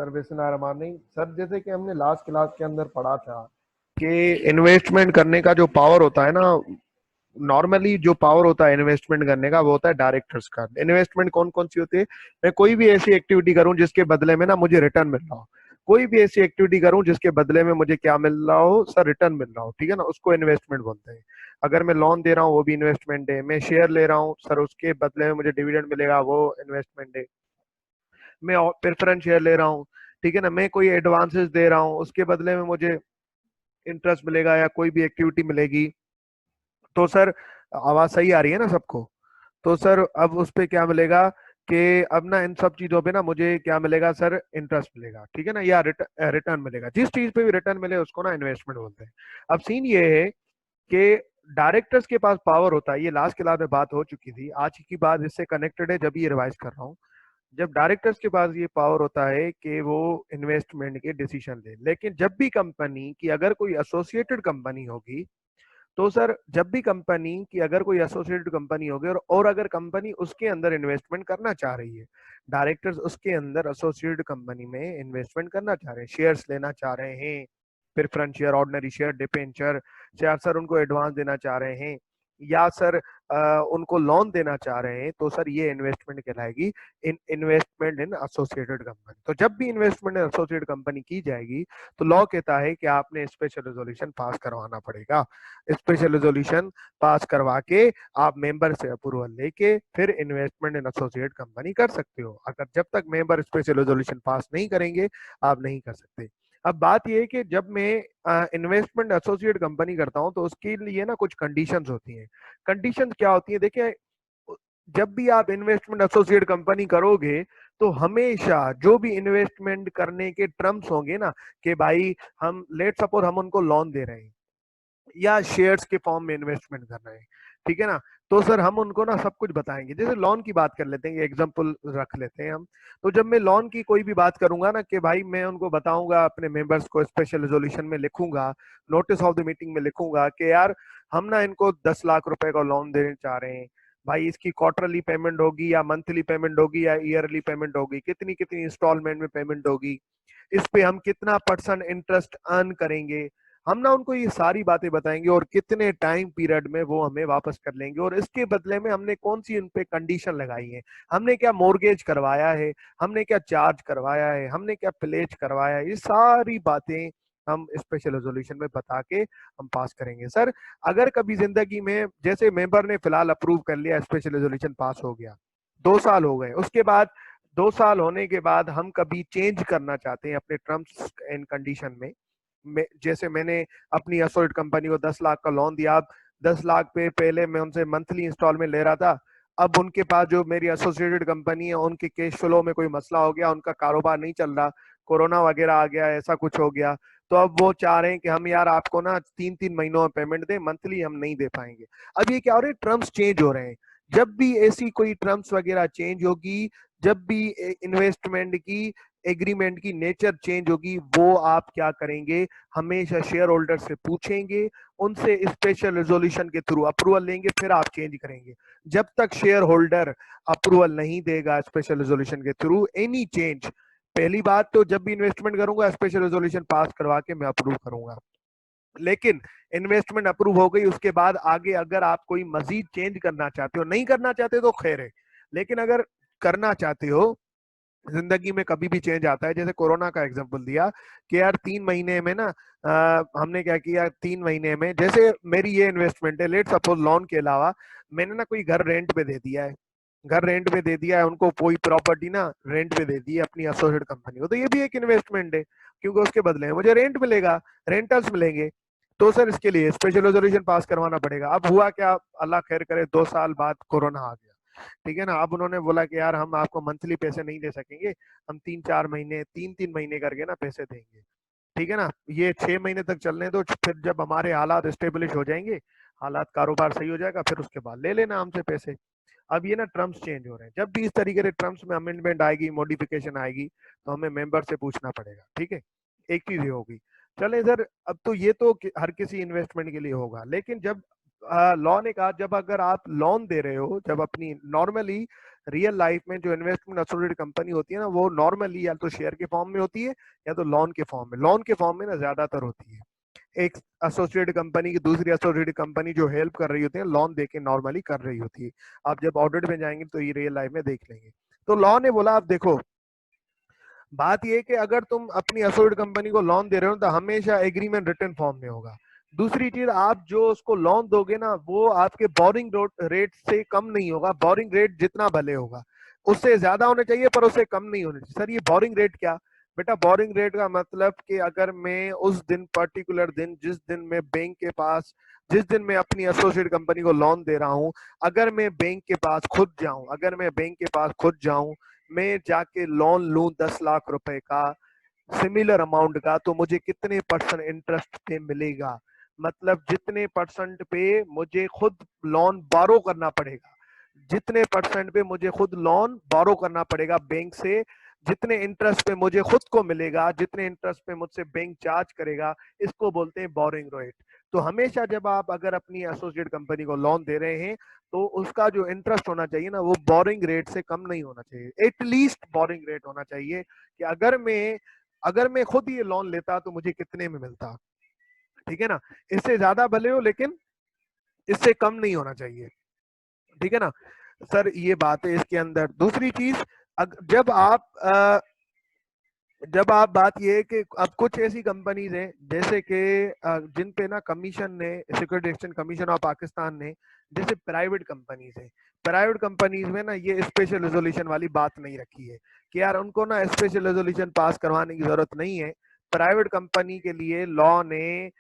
Service morning sir, जैसे कि हमने लास्ट क्लास के अंदर पढ़ा था कि इन्वेस्टमेंट करने का जो पावर होता है ना, नॉर्मली जो पावर होता है इन्वेस्टमेंट करने का वो होता है डायरेक्टर्स का। इन्वेस्टमेंट कौन कौन सी होती है? मैं कोई भी ऐसी एक्टिविटी करूं जिसके बदले में ना मुझे रिटर्न मिल रहा हो, कोई भी ऐसी एक्टिविटी करूं जिसके बदले में मुझे क्या मिल रहा हो सर, रिटर्न मिल रहा हो, ठीक है ना, उसको इन्वेस्टमेंट बोलते हैं। अगर मैं लोन दे रहा हूँ वो भी इन्वेस्टमेंट है, मैं शेयर ले रहा हूँ सर उसके बदले में मुझे डिविडेंड मिलेगा वो इन्वेस्टमेंट है, मैं प्रेफरेंस शेयर ले रहा हूँ, ठीक है ना, मैं कोई एडवांसेस दे रहा हूँ उसके बदले में मुझे इंटरेस्ट मिलेगा या कोई भी एक्टिविटी मिलेगी। तो सर आवाज सही आ रही है ना सबको? तो सर अब उस पे क्या मिलेगा कि अब ना इन सब चीजों पे ना मुझे क्या मिलेगा सर, इंटरेस्ट मिलेगा, ठीक है ना, या रिटर्न मिलेगा। जिस चीज पे भी रिटर्न मिले उसको ना इन्वेस्टमेंट बोलते हैं। अब सीन ये है कि डायरेक्टर्स के पास पावर होता है, ये लास्ट क्लास में बात हो चुकी थी, आज की बात इससे कनेक्टेड है जब ये रिवाइज कर रहा हूँ। जब डायरेक्टर्स के पास ये पावर होता है कि वो इन्वेस्टमेंट के डिसीजन ले, लेकिन जब भी कंपनी की अगर कोई एसोसिएटेड कंपनी होगी, तो सर जब भी कंपनी की अगर कोई एसोसिएटेड कंपनी होगी और अगर कंपनी उसके अंदर इन्वेस्टमेंट करना चाह रही है, डायरेक्टर्स उसके अंदर एसोसिएटेड कंपनी में इन्वेस्टमेंट करना चाह रहे हैं, शेयर्स लेना चाह रहे हैं, preference share, ordinary share, debenture, या सर उनको एडवांस देना चाह रहे हैं, या सर उनको लोन देना चाह रहे हैं, तो सर ये इन्वेस्टमेंट कहलाएगी, इन्वेस्टमेंट इन एसोसिएटेड कंपनी। तो जब भी इन्वेस्टमेंट इन एसोसिएटेड कंपनी की जाएगी तो लॉ कहता है कि आपने स्पेशल रेजोल्यूशन पास करवाना पड़ेगा। स्पेशल रेजोल्यूशन पास करवा के आप मेंबर से अप्रूवल लेके फिर इन्वेस्टमेंट इन एसोसिएट कंपनी कर सकते हो। अगर जब तक मेंबर स्पेशल रेजोल्यूशन पास नहीं करेंगे आप नहीं कर सकते। अब बात यह है कि जब मैं इन्वेस्टमेंट एसोसिएट कंपनी करता हूं तो उसके लिए ना कुछ कंडीशंस होती हैं। कंडीशंस क्या होती है? देखिए, जब भी आप इन्वेस्टमेंट एसोसिएट कंपनी करोगे तो हमेशा जो भी इन्वेस्टमेंट करने के टर्म्स होंगे ना, कि भाई हम लेट सपोज हम उनको लोन दे रहे हैं या शेयर्स के फॉर्म में इन्वेस्टमेंट कर रहे हैं, ठीक है ना, तो सर हम उनको ना सब कुछ बताएंगे। जैसे लोन की बात कर लेते हैं, एग्जांपल रख लेते हैं हम। तो जब मैं लोन की कोई भी बात करूंगा ना, कि भाई मैं उनको बताऊंगा, अपने मेंबर्स को स्पेशल रेजोल्यूशन में लिखूंगा, नोटिस ऑफ द मीटिंग में लिखूंगा कि यार हम ना इनको 10 लाख रुपए का लोन देने चाह रहे हैं, भाई इसकी क्वार्टरली पेमेंट होगी या मंथली पेमेंट होगी या ईयरली पेमेंट होगी, कितनी कितनी इंस्टॉलमेंट में पेमेंट होगी, इस पे हम कितना परसेंट इंटरेस्ट अर्न करेंगे, हम ना उनको ये सारी बातें बताएंगे और कितने टाइम पीरियड में वो हमें वापस कर लेंगे, और इसके बदले में हमने कौन सी उन पे कंडीशन लगाई है, हमने क्या मोर्गेज करवाया है, हमने क्या चार्ज करवाया है, हमने क्या प्लेज करवाया है, ये सारी बातें हम स्पेशल रेजोल्यूशन में बता के हम पास करेंगे। सर अगर कभी जिंदगी में जैसे मेंबर ने फिलहाल अप्रूव कर लिया, स्पेशल रेजोल्यूशन पास हो गया, 2 साल हो गए, उसके बाद 2 साल होने के बाद हम कभी चेंज करना चाहते हैं अपने टर्म्स एंड कंडीशन में, जैसे मैंने अपनी एसोसिएट कंपनी को 10 लाख का लोन दिया, अब 10 लाख पे पहले मैं उनसे मंथली इंस्टॉलमेंट ले रहा था, अब उनके पास जो मेरी एसोसिएटेड कंपनी है उनके कैश फ्लो में कोई मसला हो गया, उनका कारोबार नहीं चल रहा, कोरोना वगैरह आ गया, ऐसा कुछ हो गया, तो अब वो चाह रहे हैं कि हम यार आपको ना 3-3 महीनों में पेमेंट दें, मंथली हम नहीं दे पाएंगे। अब ये क्या हो रहा है, टर्म्स चेंज हो रहे हैं। जब भी ऐसी कोई टर्म्स वगैरह चेंज होगी, जब भी इन्वेस्टमेंट की एग्रीमेंट की नेचर चेंज होगी, वो आप क्या करेंगे, हमेशा शेयर होल्डर से पूछेंगे, उनसे स्पेशल रेजोल्यूशन के थ्रू अप्रूवल लेंगे, फिर आप चेंज करेंगे। जब तक शेयर होल्डर अप्रूवल नहीं देगा स्पेशल रेजोल्यूशन के थ्रू एनी चेंज, पहली बात तो जब भी इन्वेस्टमेंट करूंगा स्पेशल रेजोल्यूशन पास करवा के मैं अप्रूव करूंगा, लेकिन इन्वेस्टमेंट अप्रूव हो गई उसके बाद आगे अगर आप कोई मजीद चेंज करना चाहते हो, नहीं करना चाहते तो खैर है, लेकिन अगर करना चाहते हो, जिंदगी में कभी भी चेंज आता है, जैसे कोरोना का एग्जांपल दिया कि यार 3 महीने में ना हमने क्या किया, 3 महीने में जैसे मेरी ये इन्वेस्टमेंट है, लेट सपोज लोन के अलावा मैंने ना कोई घर रेंट पे दे दिया है, घर रेंट पे दे दिया है उनको, कोई प्रॉपर्टी ना रेंट पे दे दी है अपनी एसोसिएट कंपनी को, तो ये भी एक इन्वेस्टमेंट है, क्योंकि उसके बदले में मुझे रेंट मिलेगा, रेंटल्स मिलेंगे। तो सर इसके लिए स्पेशल रेजोल्यूशन पास करवाना पड़ेगा। अब हुआ क्या, अल्लाह खैर करे, 2 साल बाद कोरोना आ गया, ठीक है ना, अब उन्होंने बोला कि यार हम आपको मंथली पैसे नहीं दे सकेंगे, हम 3-4 महीने 3-3 महीने करके ना पैसे देंगे, ठीक है ना, ये 6 महीने तक चलने दो, फिर जब हमारे हालात स्टेब्लिश हो जाएंगे, हालात कारोबार सही हो जाएगा, फिर उसके बाद ले लेना हमसे पैसे। अब ये ना टर्म्स चेंज हो रहे हैं, जब भी इस तरीके से टर्म्स में अमेंडमेंट आएगी, मॉडिफिकेशन आएगी, तो हमें मेंबर से पूछना पड़ेगा, ठीक है, एक चीज ये होगी। चले सर, अब तो ये तो हर किसी इन्वेस्टमेंट के लिए होगा, लेकिन जब लॉ ने कहा जब अगर आप लोन दे रहे हो, जब अपनी नॉर्मली रियल लाइफ में जो इन्वेस्टमेंट एसोसिएटेड कंपनी होती है ना, वो नॉर्मली या तो शेयर के फॉर्म में होती है या तो लोन के फॉर्म में। लोन के फॉर्म में ना ज्यादातर होती है। एक एसोसिएटेड कंपनी की दूसरी एसोसिएटेड कंपनी जो हेल्प कर रही होती है, लोन देके नॉर्मली कर रही होती है। आप जब ऑडिट में जाएंगे तो ये रियल लाइफ में देख लेंगे। तो लॉ ने बोला, आप देखो, बात ये है कि अगर तुम अपनी एसोसिएटेड कंपनी को लोन दे रहे हो तो हमेशा एग्रीमेंट रिटन फॉर्म में होगा। दूसरी चीज, आप जो उसको लोन दोगे ना, वो आपके बोरिंग रेट से कम नहीं होगा। बोरिंग रेट जितना भले होगा, उससे ज्यादा होने चाहिए पर उससे कम नहीं होने चाहिए। सर ये बोरिंग रेट क्या? बेटा बोरिंग रेट का मतलब कि अगर मैं उस दिन, पर्टिकुलर दिन, जिस दिन मैं बैंक के पास, जिस दिन मैं अपनी एसोसिएट कंपनी को लोन दे रहा हूं, अगर मैं बैंक के पास खुद जाऊं, अगर मैं बैंक के पास खुद जाऊं, मैं जाके लोन लूं 10 लाख रुपए का, सिमिलर अमाउंट का, तो मुझे कितने परसेंट इंटरेस्ट पे मिलेगा? मतलब जितने परसेंट पे मुझे खुद लोन बारो करना पड़ेगा, जितने परसेंट पे मुझे खुद लोन बारो करना पड़ेगा बैंक से, जितने इंटरेस्ट पे मुझे खुद को मिलेगा, जितने इंटरेस्ट पे मुझसे बैंक चार्ज करेगा, इसको बोलते हैं बोरिंग रेट। तो हमेशा जब आप अगर अपनी एसोसिएट कंपनी को लोन दे रहे हैं, तो उसका जो इंटरेस्ट होना चाहिए ना, वो बोरिंग रेट से कम नहीं होना चाहिए। एटलीस्ट बोरिंग रेट होना चाहिए कि अगर मैं खुद ये लोन लेता तो मुझे कितने में मिलता। ठीक है ना? इससे ज्यादा भले हो, लेकिन इससे कम नहीं होना चाहिए। ठीक है ना? सर ये बात है इसके अंदर। दूसरी चीज, जब आप बात ये है कि अब कुछ ऐसी कंपनीज हैं जैसे कि जिन पे ना कमीशन ने, security exchange commission of Pakistan ने, जैसे प्राइवेट कंपनीज है, प्राइवेट कंपनीज में ना ये स्पेशल रेजोल्यूशन वाली बात नहीं रखी है कि यार उनको ना स्पेशल रेजोल्यूशन पास करवाने की जरूरत नहीं है। प्राइवेट कंपनी के लिए लॉ ने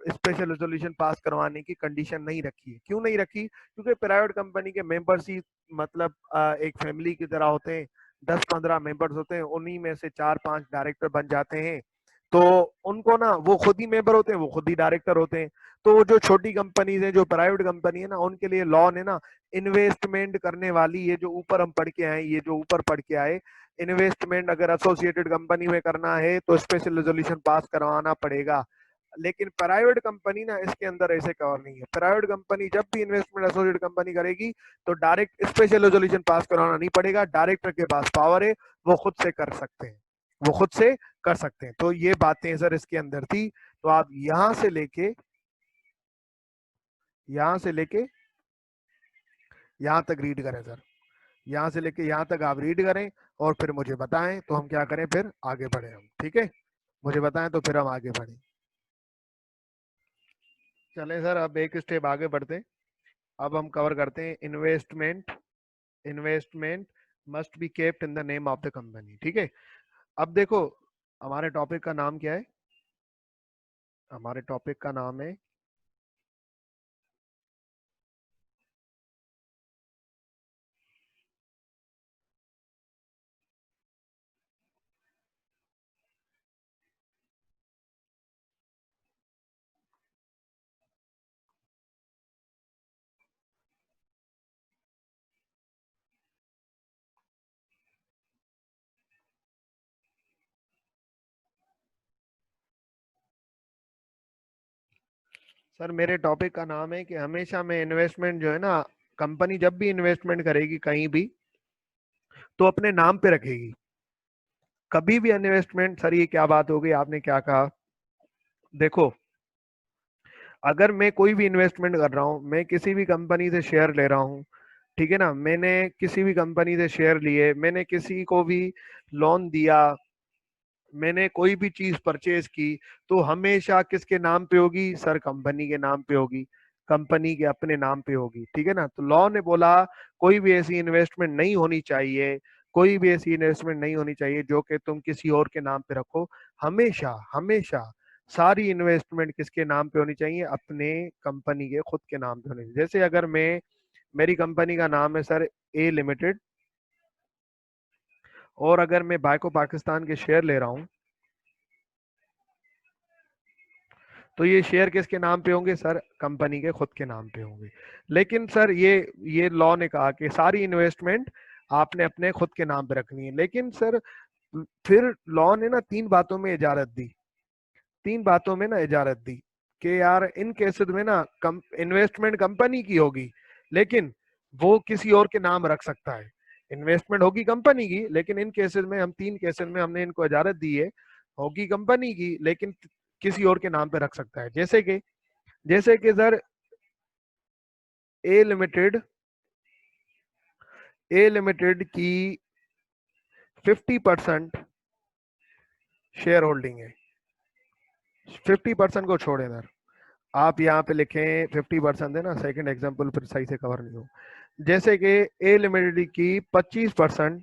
स्पेशल रेजोल्यूशन पास करवाने की कंडीशन नहीं रखी है। क्यों नहीं रखी? क्योंकि प्राइवेट कंपनी के मेंबर्स ही मतलब एक फैमिली की तरह होते हैं। 10-15 मेंबर्स होते हैं, उन्हीं में से 4-5 डायरेक्टर बन जाते हैं। तो उनको ना, वो खुद ही मेंबर होते हैं, वो खुद ही डायरेक्टर होते हैं। तो जो छोटी कंपनीज है, जो प्राइवेट कंपनी है ना, उनके लिए लॉ ने ना इन्वेस्टमेंट करने वाली, ये जो ऊपर हम पढ़ के आए, ये जो ऊपर पढ़ के आए, इन्वेस्टमेंट अगर एसोसिएटेड कंपनी में करना है तो स्पेशल रेजोल्यूशन पास करवाना पड़ेगा। लेकिन प्राइवेट कंपनी ना इसके अंदर ऐसे कवर नहीं है। प्राइवेट कंपनी जब भी इन्वेस्टमेंट एसोसिएट कंपनी करेगी तो डायरेक्ट स्पेशल रेजोल्यूशन पास कराना नहीं पड़ेगा। डायरेक्टर के पास पावर है, वो खुद से कर सकते हैं, वो खुद से कर सकते हैं। तो ये बातें सर इसके अंदर थी। तो आप यहां से लेके यहां तक रीड करें सर, यहां से लेके यहां तक आप रीड करें और फिर मुझे बताएं तो हम क्या करें, फिर आगे बढ़े हम। ठीक है? मुझे बताएं तो फिर हम आगे बढ़े। चलें सर, अब एक स्टेप आगे बढ़ते हैं। अब हम कवर करते हैं investment. Investment must be kept in the name of the company. ठीक है? अब देखो, हमारे टॉपिक का नाम क्या है? हमारे टॉपिक का नाम है सर, मेरे टॉपिक का नाम है कि हमेशा में इन्वेस्टमेंट जो है ना, कंपनी जब भी इन्वेस्टमेंट करेगी कहीं भी, तो अपने नाम पे रखेगी। कभी भी इन्वेस्टमेंट, सर ये क्या बात हो गई, आपने क्या कहा? देखो, अगर मैं कोई भी इन्वेस्टमेंट कर रहा हूँ, मैं किसी भी कंपनी से शेयर ले रहा हूँ, ठीक है ना, मैंने किसी भी कंपनी से शेयर लिए, मैंने किसी को भी लोन दिया, मैंने कोई भी चीज परचेज की, तो हमेशा किसके नाम पे होगी सर? कंपनी के नाम पे होगी, कंपनी के अपने नाम पे होगी। ठीक है ना? तो लॉ ने बोला कोई भी ऐसी इन्वेस्टमेंट नहीं होनी चाहिए, कोई भी ऐसी इन्वेस्टमेंट नहीं होनी चाहिए जो कि तुम किसी और के नाम पे रखो। हमेशा हमेशा सारी इन्वेस्टमेंट किसके नाम पे होनी चाहिए? अपने कंपनी के खुद के नाम पे होनी चाहिए। जैसे अगर मैं, मेरी कंपनी का नाम है सर ए लिमिटेड, और अगर मैं बायको पाकिस्तान के शेयर ले रहा हूँ, तो ये शेयर किसके नाम पे होंगे सर? कंपनी के खुद के नाम पे होंगे। लेकिन सर ये लॉ ने कहा कि सारी इन्वेस्टमेंट आपने अपने खुद के नाम पे रखनी है। लेकिन सर फिर लॉ ने ना तीन बातों में इजाजत दी, तीन बातों में ना इजाजत दी कि यार इन केसेस में ना इन्वेस्टमेंट कंपनी की होगी, लेकिन वो किसी और के नाम रख सकता है। इन्वेस्टमेंट होगी कंपनी की, लेकिन इन केसेस में हम 3 केसेस में हमने इनको इजाजत दी है, होगी कंपनी की लेकिन किसी और के नाम पे रख सकता है। जैसे कि सर ए लिमिटेड की 50% शेयर होल्डिंग है, 50% को छोड़े सर, आप यहाँ पे लिखें 50% है ना, सेकंड एग्जांपल फिर सही से कवर नहीं हो। जैसे कि ए लिमिटेड की 25%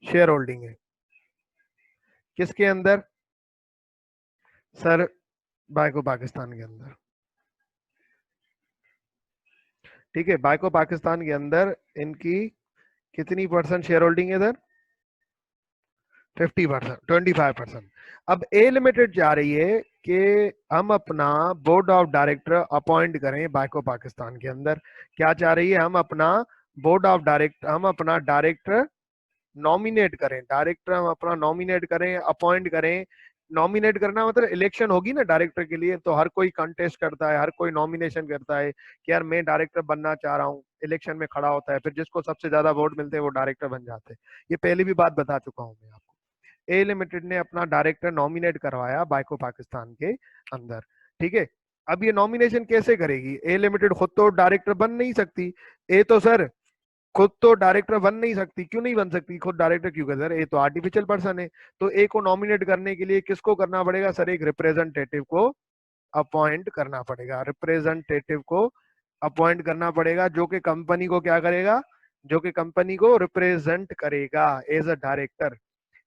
शेयर होल्डिंग है, किसके अंदर सर, बायको पाकिस्तान के अंदर। ठीक है, बायको पाकिस्तान के अंदर इनकी कितनी परसेंट शेयर होल्डिंग है सर, 50%, 25%। अब ए लिमिटेड चाह रही है कि हम अपना बोर्ड ऑफ डायरेक्टर अपॉइंट करें बायको पाकिस्तान के अंदर। क्या चाह रही है, हम अपना बोर्ड ऑफ डायरेक्टर, हम अपना डायरेक्टर नॉमिनेट करें, डायरेक्टर हम अपना नॉमिनेट करें, अपॉइंट करें। नॉमिनेट करना मतलब इलेक्शन होगी ना डायरेक्टर के लिए, तो हर कोई कंटेस्ट करता है, हर कोई नॉमिनेशन करता है कि यार मैं डायरेक्टर बनना चाह रहा हूँ, इलेक्शन में खड़ा होता है, फिर जिसको सबसे ज्यादा वोट मिलते हैं वो डायरेक्टर बन जाते हैं। ये पहले भी बात बता चुका हूँ मैं आपको। ए लिमिटेड ने अपना डायरेक्टर नॉमिनेट करवाया बायको पाकिस्तान के अंदर। ठीक है, अब ये नॉमिनेशन कैसे करेगी, ए लिमिटेड खुद तो डायरेक्टर बन नहीं सकती। ए तो सर खुद तो डायरेक्टर बन नहीं सकती, क्यों नहीं बन सकती खुद डायरेक्टर, क्योंकि सर ए तो आर्टिफिशियल पर्सन है। तो ए को नॉमिनेट करने के लिए किसको करना पड़ेगा सर, एक रिप्रेजेंटेटिव को अपॉइंट करना पड़ेगा, रिप्रेजेंटेटिव को अपॉइंट करना पड़ेगा, जो कि कंपनी को क्या करेगा, जो कि कंपनी को रिप्रेजेंट करेगा as a director,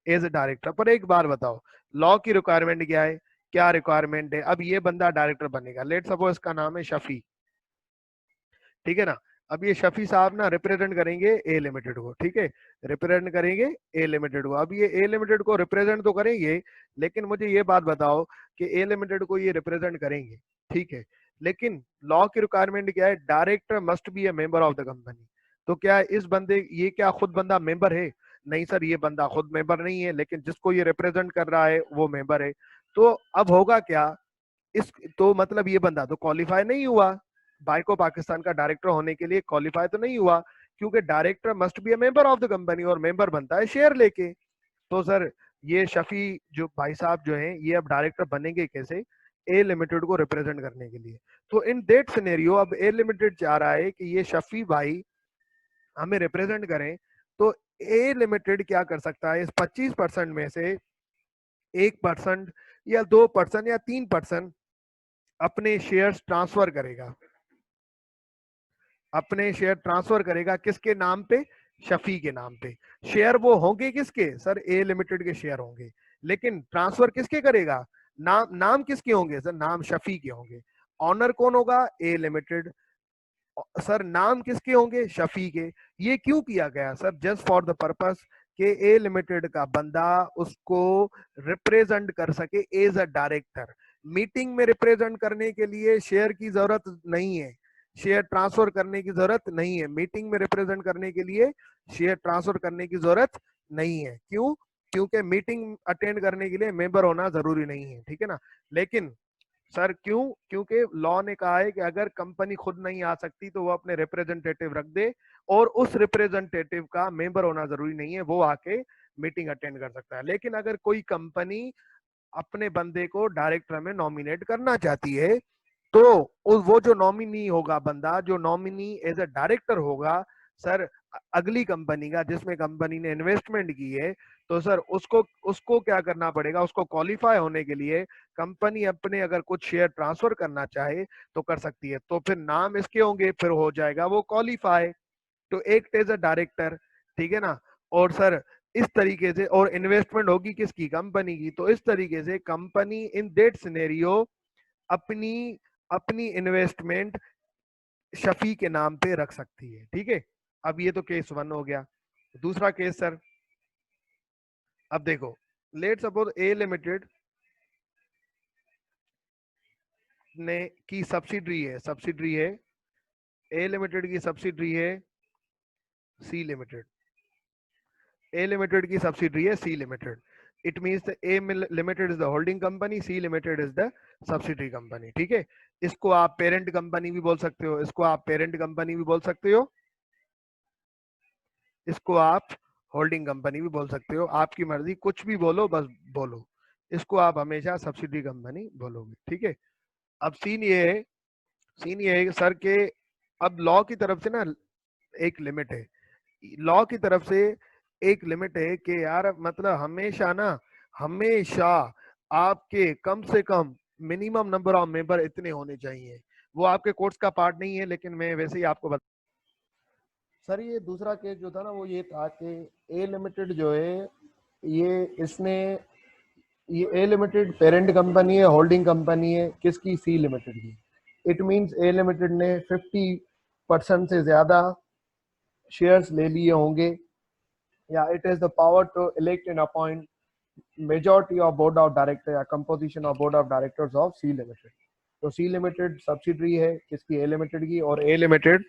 as a director. पर एक बार बताओ, लॉ की रिक्वायरमेंट क्या है, क्या रिक्वायरमेंट है, अब ये बंदा डायरेक्टर बनेगा, लेट सपोज इसका नाम है शफी, ठीक है ना। अब ये शफी साहब ना रिप्रेजेंट करेंगे ए लिमिटेड को, ठीक है, रिप्रेजेंट करेंगे ए लिमिटेड को। अब ये ए लिमिटेड को रिप्रेजेंट तो करेंगे, लेकिन मुझे ये बात बताओ कि ए लिमिटेड को ये रिप्रेजेंट करेंगे, ठीक है, लेकिन लॉ की रिक्वायरमेंट क्या है, director must be A member of the company. तो क्या इस बंदे, ये क्या खुद बंदा मेंबर है, नहीं सर, ये बंदा खुद मेंबर नहीं है, लेकिन जिसको ये रिप्रेजेंट कर रहा है वो मेंबर है। तो अब होगा क्या, इस, तो मतलब ये बंदा तो क्वालिफाई नहीं हुआ, बायको पाकिस्तान का डायरेक्टर होने के लिए क्वालिफाई तो नहीं हुआ, क्योंकि director must be A member of the company, और मेंबर बनता है शेयर लेके। तो सर ये शफी जो भाई साहब जो हैं, ये अब डायरेक्टर बनेंगे कैसे, ए लिमिटेड को रिप्रेजेंट करने के लिए। तो इन दैट सिनेरियो अब ए लिमिटेड चाह रहा है कि ये शफी भाई हमें रिप्रेजेंट करें। तो ए लिमिटेड क्या कर सकता है, इस 25% में से 1% या 2% या 3% अपने शेयर्स ट्रांसफर करेगा, अपने शेयर ट्रांसफर करेगा, किसके नाम पे, शफी के नाम पे। शेयर वो होंगे किसके सर, ए लिमिटेड के शेयर होंगे, लेकिन ट्रांसफर किसके करेगा, नाम किसके होंगे सर, नाम शफी के होंगे। ऑनर कौन होगा, ए लिमिटेड, सर नाम किसके होंगे, शफी के। ये क्यों किया गया sir, just for the purpose के ए लिमिटेड का बंदा उसको रिप्रेजेंट कर सके एज अ डायरेक्टर। मीटिंग में रिप्रेजेंट करने के लिए शेयर की जरूरत नहीं है, शेयर ट्रांसफर करने की जरूरत नहीं है, मीटिंग में रिप्रेजेंट करने के लिए शेयर ट्रांसफर करने की जरूरत नहीं है। क्यों, क्योंकि मीटिंग अटेंड करने के लिए मेंबर होना जरूरी नहीं है, ठीक है ना। लेकिन सर क्यों, क्योंकि लॉ ने कहा है कि अगर कंपनी खुद नहीं आ सकती तो वो अपने रिप्रेजेंटेटिव रख दे, और उस रिप्रेजेंटेटिव का मेंबर होना जरूरी नहीं है, वो आके मीटिंग अटेंड कर सकता है। लेकिन अगर कोई कंपनी अपने बंदे को डायरेक्टर में नॉमिनेट करना चाहती है, तो वो जो नॉमिनी होगा, बंदा जो नॉमिनी एज अ डायरेक्टर होगा सर, अगली कंपनी का जिसमें कंपनी ने इन्वेस्टमेंट की है, तो सर उसको उसको क्या करना पड़ेगा, उसको क्वालिफाई होने के लिए कंपनी अपने अगर कुछ शेयर ट्रांसफर करना चाहे तो कर सकती है। तो फिर नाम इसके होंगे, फिर हो जाएगा वो qualify to act as a director, ठीक है ना। और सर इस तरीके से, और इन्वेस्टमेंट होगी किसकी, कंपनी की। तो इस तरीके से कंपनी इन दैट सिनेरियो अपनी अपनी इन्वेस्टमेंट शफी के नाम पे रख सकती है, ठीक है। अब ये तो केस 1 हो गया। दूसरा केस सर, अब देखो, लेट सपोज ए लिमिटेड ने की सब्सिडरी है, ए लिमिटेड की सब्सिडरी है सी लिमिटेड, ए लिमिटेड की सब्सिडरी है C limited. It means A limited is the holding company, C limited is the subsidiary company, ठीक है। इसको आप पेरेंट कंपनी भी बोल सकते हो, इसको आप पेरेंट कंपनी भी बोल सकते हो, इसको आप होल्डिंग कंपनी भी बोल सकते हो, आपकी मर्जी, कुछ भी बोलो, बस बोलो, इसको आप हमेशा सब्सिडी कंपनी बोलोगे, ठीक है। अब सीन ये है कि सर के अब लॉ की तरफ से ना एक लिमिट है, लॉ की तरफ से एक लिमिट है कि यार मतलब हमेशा ना, हमेशा आपके कम से कम मिनिमम नंबर ऑफ मेंबर इतने होने चाहिए। वो आपके कोर्स का पार्ट नहीं है, लेकिन मैं वैसे ही आपको बता। सर ये दूसरा केस जो था ना वो ये था कि ए लिमिटेड जो है, ये इसने, ये ए लिमिटेड पेरेंट कंपनी है, होल्डिंग कंपनी है किसकी, सी लिमिटेड की। इट मींस ए लिमिटेड ने 50% से ज्यादा शेयर्स ले लिए होंगे, या it is the power to elect and appoint majority of board of directors या composition of board of directors of C limited. तो सी लिमिटेड सब्सिडरी है किसकी, ए लिमिटेड की, और A limited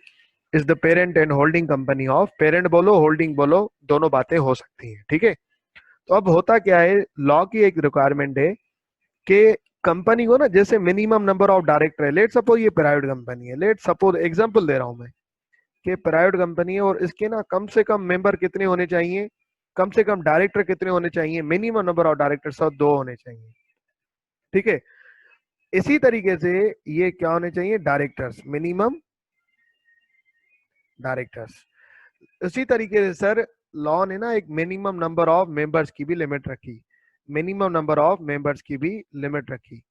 is the parent and holding company of, parent बोलो holding बोलो, दोनों बातें हो सकती हैं, ठीक है। तो अब होता क्या है, लॉ की एक रिक्वायरमेंट है कि कंपनी को ना, जैसे मिनिमम नंबर ऑफ डायरेक्टर है, लेट सपोज ये प्राइवेट कंपनी है, लेट सपोज एग्जांपल दे रहा हूं मैं कि प्राइवेट कंपनी है, और इसके ना कम से कम मेंबर कितने होने चाहिए, कम से कम डायरेक्टर कितने होने चाहिए, मिनिमम नंबर ऑफ डायरेक्टर सब 2 होने चाहिए, ठीक है। इसी तरीके से ये क्या होने चाहिए, डायरेक्टर्स, मिनिमम डायरेक्टर्स। उसी तरीके से सर लॉ ने ना एक मिनिमम नंबर ऑफ मेंबर्स की भी लिमिट रखी, मिनिमम नंबर ऑफ मेंबर्स की भी लिमिट रखी,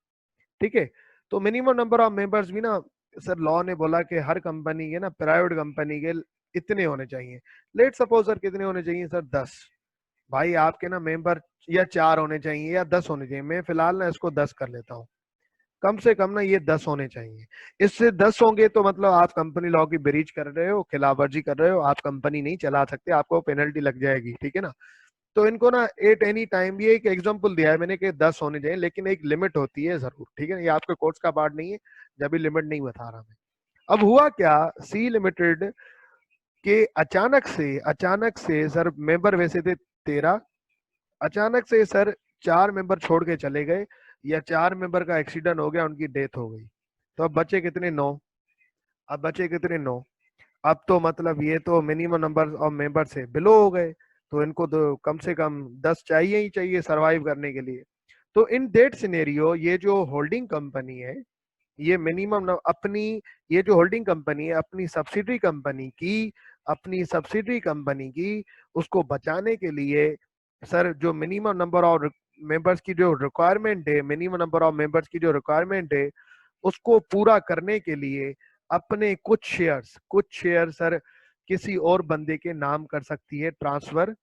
ठीक है। तो मिनिमम नंबर ऑफ मेंबर्स भी ना सर लॉ ने बोला कि हर कंपनी के ना, प्राइवेट कंपनी के इतने होने चाहिए। लेट सपोज सर कितने होने चाहिए सर, 10। भाई आपके ना मेंबर या 4 होने चाहिए या 10 होने चाहिए, मैं फिलहाल ना इसको 10 कर लेता हूँ। कम से कम ना ये 10 होने चाहिए, इससे 10 होंगे तो मतलब आप कंपनी लॉ की ब्रीच कर रहे हो, खिलाफवर्जी कर रहे हो, आप कंपनी नहीं चला सकते, आपको पेनल्टी लग जाएगी, ठीक है ना। तो इनको ना एट एनी टाइम, ये एक एग्जांपल दिया है मैंने कि 10 होने चाहिए, लेकिन एक लिमिट होती है जरूर, ठीक है। ये आपके कोर्स का पार्ट नहीं है, जब भी लिमिट नहीं बता रहा मैं। अब हुआ क्या, सी लिमिटेड के अचानक से सर मेंबर वैसे थे 13, अचानक से सर 4 मेंबर छोड़ के चले गए, या 4 मेंबर का एक्सीडेंट हो गया, उनकी डेथ हो गई। तो अब बचे कितने, 9। अब बचे कितने, 9। अब तो मतलब ये तो मिनिमम नंबर ऑफ मेंबर से बिलो हो गए, तो इनको तो कम से कम 10 चाहिए ही चाहिए सरवाइव करने के लिए। तो इन दैट सिनेरियो ये जो होल्डिंग कंपनी है, ये मिनिमम अपनी, ये जो होल्डिंग कंपनी है अपनी सब्सिडरी कंपनी की उसको बचाने के लिए सर जो मिनिमम नंबर ऑफ मेंबर्स की जो रिक्वायरमेंट है, मिनिमम नंबर ऑफ मेंबर्स की जो रिक्वायरमेंट है, उसको पूरा करने के लिए अपने कुछ शेयर सर किसी और बंदे के नाम कर सकती है, ट्रांसफर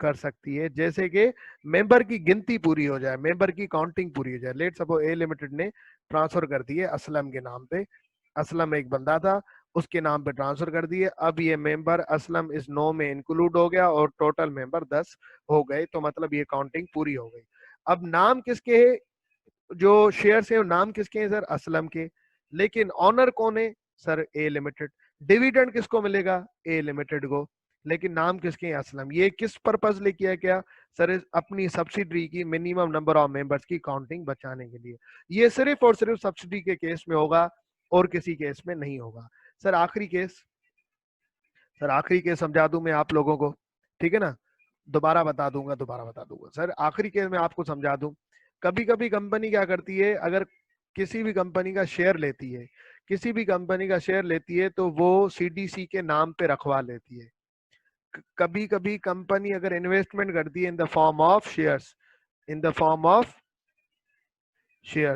कर सकती है, जैसे कि मेंबर की गिनती पूरी हो जाए, मेंबर की काउंटिंग पूरी हो जाए। लेट सपोज ए लिमिटेड ने ट्रांसफर कर दिए असलम के नाम पे, असलम एक बंदा था, उसके नाम पे ट्रांसफर कर दिए, अब ये मेंबर असलम इस 9 में इंक्लूड हो गया और टोटल मेंबर 10 हो गए, तो मतलब ये काउंटिंग पूरी हो गई। अब नाम किसके है, जो शेयर्स है नाम किसके हैं सर, असलम के, लेकिन ऑनर कौन है सर, ए लिमिटेड। डिविडेंड किसको मिलेगा, ए लिमिटेड को, लेकिन नाम किसके हैं, असलम। ये किस पर्पज ले किया क्या सर, अपनी सब्सिडरी की मिनिमम नंबर ऑफ मेंबर्स की काउंटिंग बचाने के लिए। ये सिर्फ और सिर्फ सब्सिडी के केस में होगा और किसी केस में नहीं होगा। सर आखिरी केस समझा दूं मैं आप लोगों को, ठीक है ना, दोबारा बता दूंगा सर, आखिरी केस में आपको समझा दूं। कभी कभी कंपनी क्या करती है, अगर किसी भी कंपनी का शेयर लेती है, तो वो सीडीसी के नाम पे रखवा लेती है। कभी कभी कंपनी अगर इन्वेस्टमेंट करती है in the form of shares,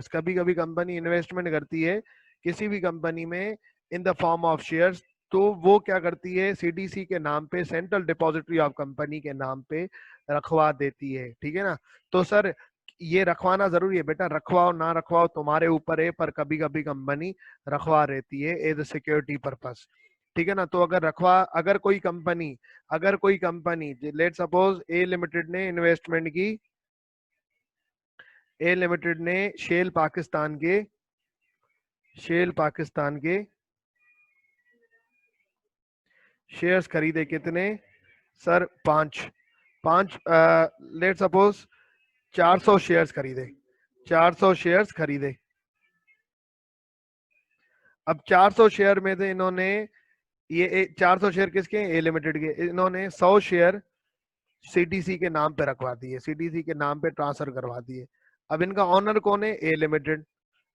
कभी कभी कंपनी इन्वेस्टमेंट करती है किसी भी कंपनी में in the form of shares, तो वो क्या करती है, सीडीसी के नाम पे, सेंट्रल डिपॉजिटरी ऑफ कंपनी के नाम पे रखवा देती है, ठीक है ना। तो सर ये रखवाना जरूरी है बेटा, रखवाओ ना रखवाओ तुम्हारे ऊपर है, पर कभी कभी कंपनी रखवा रहती है एज ए सिक्योरिटी पर्पस, ठीक है ना। तो अगर कोई company let suppose A limited ने इन्वेस्टमेंट की, ए लिमिटेड ने शेल पाकिस्तान के शेयर्स खरीदे कितने सर, 5 लेट सपोज 400 शेयर्स खरीदे, 400 शेयर्स खरीदे। अब 400 शेयर में से इन्होंने ये 400 शेयर किसके हैं? ए लिमिटेड के। इन्होंने 100 शेयर सीटीसी के नाम पे रखवा दिए, सीटीसी के नाम पे ट्रांसफर करवा दिए। अब इनका ऑनर कौन है? ए लिमिटेड।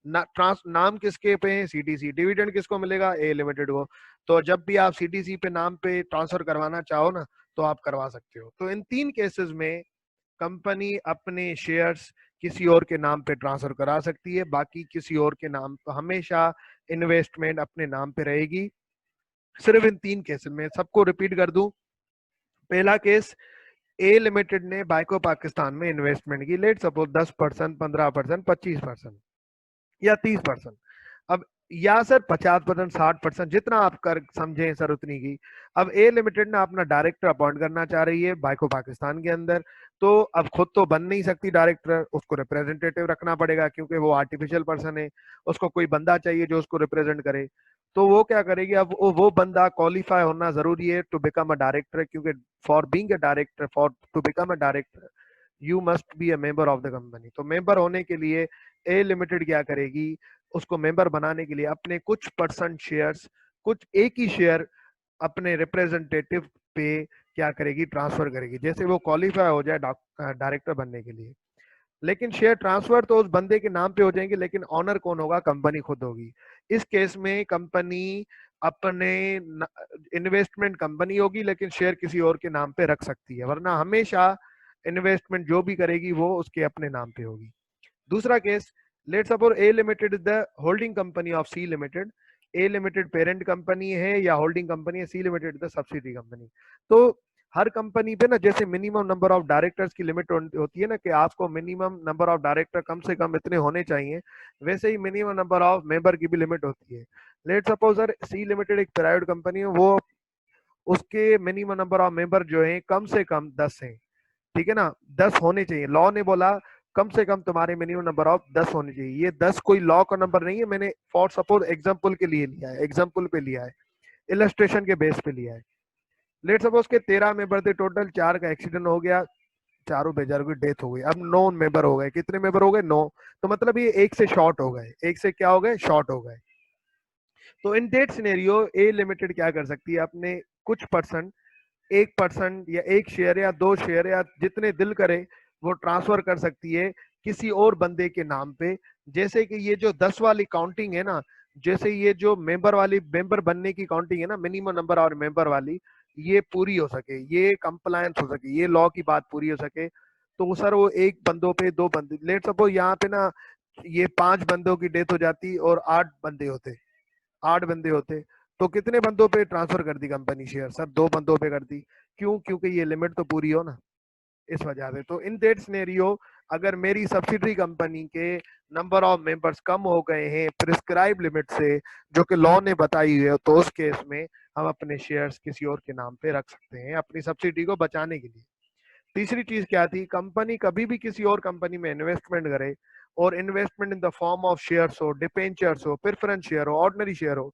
नाम किसके पे है? सीटीसी। डिविडेंड किसको मिलेगा? ए लिमिटेड को। तो जब भी आप सीटीसी पे नाम पे ट्रांसफर करवाना चाहो ना, तो आप करवा सकते हो। तो इन 3 केसेस में कंपनी अपने शेयर्स किसी और के नाम पे ट्रांसफर करा सकती है, बाकी किसी और के नाम पे हमेशा इन्वेस्टमेंट अपने नाम पे रहेगी। सिर्फ इन 3 केसेस में। सबको रिपीट कर दूं। पहला केस, ए लिमिटेड ने बाइको पाकिस्तान में इन्वेस्टमेंट की, लेट सपोज 10%, 15%, 25% या 30%। अब या सर 50%, 60%, जितना आप कर समझे सर उतनी की। अब ए लिमिटेड ना अपना डायरेक्टर अपॉइंट करना चाह रही है बाइको पाकिस्तान के अंदर। तो अब खुद तो बन नहीं सकती डायरेक्टर, उसको रिप्रेजेंटेटिव रखना पड़ेगा, क्योंकि वो आर्टिफिशियल पर्सन है। उसको कोई बंदा चाहिए जो उसको रिप्रेजेंट करे। तो वो क्या करेगी? अब वो बंदा क्वालिफाई होना जरूरी है टू बिकम अ डायरेक्टर, क्योंकि for being a director, for to become a director you must be a member of the company. तो मेंबर होने के लिए ए लिमिटेड क्या करेगी? उसको मेंबर बनाने के लिए अपने कुछ परसेंट शेयर्स, कुछ एक ही शेयर अपने रिप्रेजेंटेटिव पे क्या करेगी? ट्रांसफर करेगी, जैसे वो क्वालिफाई हो जाए डायरेक्टर बनने के लिए। लेकिन शेयर ट्रांसफर तो उस बंदे के नाम पे हो जाएंगे, लेकिन ऑनर कौन होगा? कंपनी खुद होगी। इस केस में कंपनी अपने इन्वेस्टमेंट कंपनी होगी, लेकिन शेयर किसी और के नाम पे रख सकती है, वरना हमेशा इन्वेस्टमेंट जो भी करेगी वो उसके अपने नाम पे होगी। दूसरा case, let suppose A limited is the holding company of C limited. A limited parent company है या होल्डिंग कंपनी है, C limited the subsidy company. तो हर कंपनी पे ना, जैसे मिनिमम नंबर ऑफ डायरेक्टर्स की लिमिट होती है ना, कि आपको मिनिमम नंबर ऑफ डायरेक्टर कम से कम इतने होने चाहिए, वैसे ही मिनिमम नंबर ऑफ मेंबर की भी लिमिट होती है। लेट सपोज सर सी लिमिटेड एक प्राइवेट कंपनी है, वो उसके मिनिमम नंबर ऑफ मेंबर जो है कम से कम 10 है। ठीक है ना, 10 होने चाहिए। लॉ ने बोला कम से कम तुम्हारे मिनिमम नंबर ऑफ 10 होने चाहिए। ये 10 कोई लॉ का नंबर नहीं है, मैंने फॉर सपोज एग्जांपल के लिए लिया है, एग्जांपल पे लिया है, इलस्ट्रेशन के बेस पे लिया है। लेट सपोज के 13 मेंबर थे टोटल, 4 का एक्सीडेंट हो गया, चारों बेचारों की डेथ हो गई। अब 9 मेंबर हो गए। कितने मेंबर हो गए? 9। तो मतलब ये एक से शॉर्ट हो गए, एक से क्या हो गए? शॉर्ट हो गए। तो इन डेट सिनेरियो ए लिमिटेड क्या कर सकती है? अपने कुछ परसेंट, 1% या 1 शेयर या 2 शेयर या जितने दिल करे वो ट्रांसफर कर सकती है किसी और बंदे के नाम पे। जैसे कि ये जो 10 वाली काउंटिंग है ना, जैसे ये जो मेंबर वाली, मेंबर बनने की काउंटिंग है ना, मिनिमम नंबर और मेंबर वाली, ये पूरी हो सके, ये कंप्लायंस हो सके, ये लॉ की बात पूरी हो सके, तो सर वो एक बंदों पे 2 बंदे, लेट सपोज यहाँ पे ना ये 5 बंदों की डेथ हो जाती और 8 बंदे होते, 8 बंदे होते, तो कितने बंदों पे ट्रांसफर कर दी कंपनी शेयर? सर 2 बंदों पे कर दी। क्यों? क्योंकि ये लिमिट तो पूरी हो ना, इस वजह से। तो इन दैट सिनेरियो, अगर मेरी सब्सिडरी कंपनी के नंबर ऑफ मेंबर्स कम हो गए हैं प्रिस्क्राइब लिमिट से, जो कि लॉ ने बताई है, तो उस केस में हम अपने शेयर्स किसी और के नाम पे रख सकते हैं अपनी सब्सिडी को बचाने के लिए। तीसरी चीज क्या थी? कंपनी कभी भी किसी और कंपनी में इन्वेस्टमेंट करे, और investment in the form of shares हो, डिपेंचर्स हो, प्रेफरेंस शेयर हो, ऑर्डिनरी शेयर हो,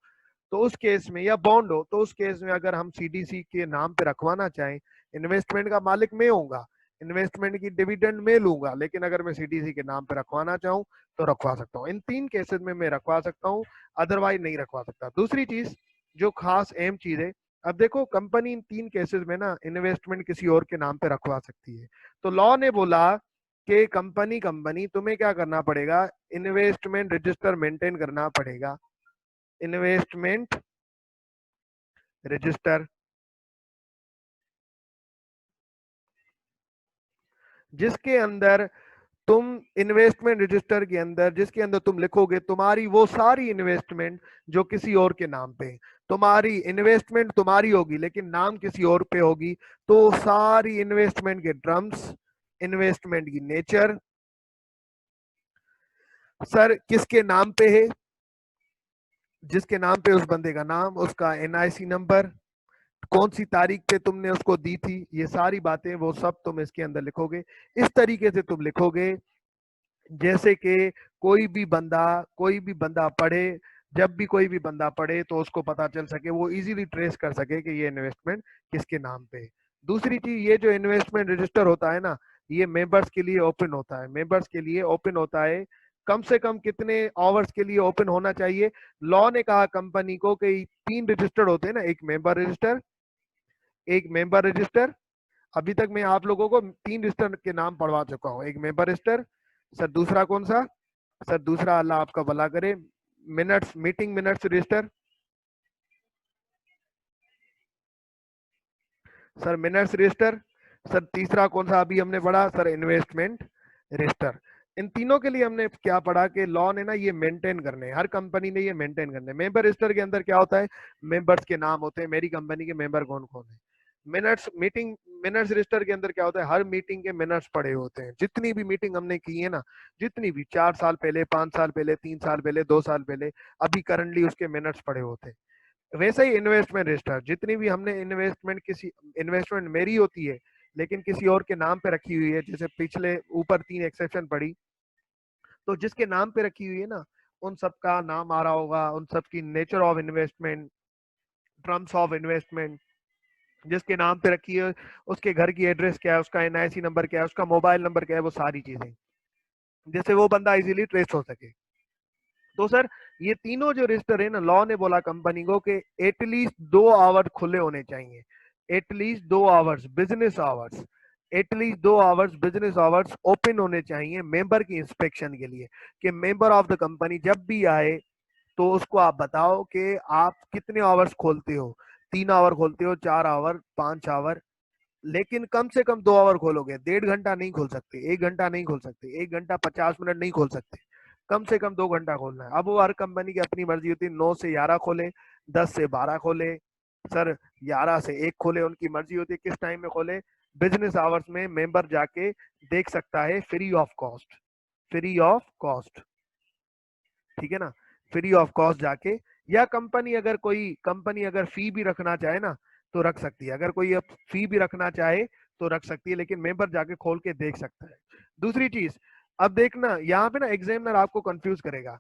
तो उस केस में, या बॉन्ड हो, तो उस केस में अगर हम सीडीसी के नाम पे रखवाना चाहें, इन्वेस्टमेंट का मालिक मैं होऊंगा, इन्वेस्टमेंट की डिविडेंड मैं लूंगा, लेकिन अगर मैं सीडीसी के नाम पे रखवाना चाहूँ तो रखवा सकता हूँ। इन 3 केसेस में मैं रखवा सकता हूँ, अदरवाइज नहीं रखवा सकता। दूसरी चीज जो खास अहम चीज है, अब देखो कंपनी इन 3 केसेस में ना इन्वेस्टमेंट किसी और के नाम पे रखवा सकती है। तो लॉ ने बोला कि कंपनी कंपनी तुम्हें क्या करना पड़ेगा? इन्वेस्टमेंट रजिस्टर मेंटेन करना पड़ेगा, इन्वेस्टमेंट रजिस्टर, जिसके अंदर तुम, इन्वेस्टमेंट रजिस्टर के अंदर जिसके अंदर तुम लिखोगे तुम्हारी वो सारी इन्वेस्टमेंट जो किसी और के नाम पे, तुम्हारी इन्वेस्टमेंट तुम्हारी होगी लेकिन नाम किसी और पे होगी। तो सारी इन्वेस्टमेंट के टर्म्स, इन्वेस्टमेंट की नेचर, सर किसके नाम पे है, जिसके नाम पे उस बंदे का नाम, उसका एनआईसी नंबर, कौन सी तारीख पे तुमने उसको दी थी, ये सारी बातें वो सब तुम इसके अंदर लिखोगे। इस तरीके से तुम लिखोगे जैसे कि कोई भी बंदा पढ़े, जब भी कोई भी बंदा पढ़े तो उसको पता चल सके, वो इजीली ट्रेस कर सके कि ये इन्वेस्टमेंट किसके नाम पे है। दूसरी चीज, ये जो इन्वेस्टमेंट रजिस्टर होता है ना, ये मेंबर्स के लिए ओपन होता है, मेंबर्स के लिए ओपन होता है। कम से कम कितने आवर्स के लिए ओपन होना चाहिए। लॉ ने कहा कंपनी को कि 3 रजिस्टर होते हैं ना, एक मेंबर रजिस्टर, एक मेंबर रजिस्टर। अभी तक मैं आप लोगों को 3 रजिस्टर के नाम पढ़वा चुका हूँ। एक मेंबर रजिस्टर, सर दूसरा कौन सा, सर दूसरा अल्लाह आपका भला करे, minutes, meeting minutes register, sir minutes register. Sir तीसरा कौन सा अभी हमने पढ़ा, सर इन्वेस्टमेंट रजिस्टर। इन तीनों के लिए हमने क्या पढ़ा कि लॉ ने ना ये मेंटेन करने, हर कंपनी ने ये मेंटेन करने। मेंबर रजिस्टर के अंदर क्या होता है, मेंबर्स के नाम होते हैं, मेरी कंपनी के मेंबर कौन कौन है। मिनट्स, मीटिंग मिनट्स रजिस्टर के अंदर क्या होता है, हर मीटिंग के मिनट्स पड़े होते हैं, जितनी भी मीटिंग हमने की है ना, जितनी भी 4 साल पहले, 5 साल पहले, 3 साल पहले, 2 साल पहले, अभी करंटली उसके मिनट्स पड़े होते हैं। वैसे ही इन्वेस्टमेंट रजिस्टर, जितनी भी हमने इन्वेस्टमेंट, किसी इन्वेस्टमेंट मेरी होती है लेकिन किसी और के नाम पे रखी हुई है, जैसे पिछले ऊपर 3 एक्सेप्शन पड़ी, तो जिसके नाम पे रखी हुई है ना, उन सब का नाम आ रहा होगा, उन सब की nature of investment, terms of investment, जिसके नाम पे रखी है उसके घर की एड्रेस क्या है, उसका एनआईसी नंबर क्या है, उसका मोबाइल नंबर क्या है, वो सारी चीजें, जिससे वो बंदा इजीली ट्रेस हो सके। तो सर ये तीनों जो रजिस्टर है ना, लॉ ने बोला कंपनी को कि एटलीस्ट 2 आवर खुले होने चाहिए, at least 2 hours business hours, at least 2 hours business hours open होने चाहिए मेंबर की इंस्पेक्शन के लिए, कि मेंबर ऑफ द कंपनी जब भी आए तो उसको आप बताओ कि आप कितने आवर्स खोलते हो, 3 आवर खोलते हो, 4 आवर, 5 आवर, लेकिन कम से कम 2 आवर खोलोगे। 1.5 घंटा नहीं खोल सकते, 1 घंटा नहीं खोल सकते, 1 घंटा 50 मिनट नहीं खोल सकते, कम से कम 2 घंटा खोलना है। अब वो हर कंपनी की अपनी मर्जी होती है, 9 से 11 खोले, 10 से 12 खोले, सर 11 से 1 खोले, उनकी मर्जी होती है किस टाइम में खोले। बिजनेस आवर्स में मेंबर जाके देख सकता है free of cost, free of cost, ठीक है ना, फ्री ऑफ कॉस्ट जाके। या कंपनी अगर कोई कंपनी अगर फी भी रखना चाहे ना तो रख सकती है, अगर कोई फी भी रखना चाहे तो रख सकती है, लेकिन मेंबर जाके खोल के देख सकता है। दूसरी चीज, अब देखना यहाँ पे ना एग्जामिनर आपको कंफ्यूज करेगा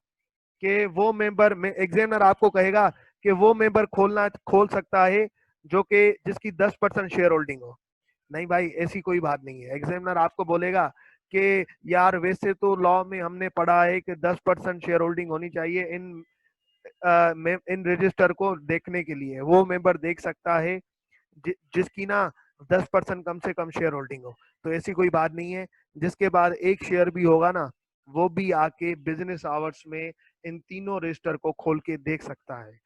कि वो मेंबर में, एग्जामिनर आपको कहेगा कि वो मेंबर खोल सकता है जो कि जिसकी 10% शेयर होल्डिंग हो। नहीं भाई, ऐसी कोई बात नहीं है। एग्जामिनर आपको बोलेगा कि यार वैसे तो लॉ में हमने पढ़ा है कि 10% शेयर होल्डिंग होनी चाहिए इन रजिस्टर को देखने के लिए, वो मेंबर देख सकता है जिसकी ना 10% कम से कम शेयर होल्डिंग हो। तो ऐसी कोई बात नहीं है, जिसके बाद एक शेयर भी होगा ना वो भी आके बिजनेस आवर्स में इन तीनों रजिस्टर को खोल के देख सकता है।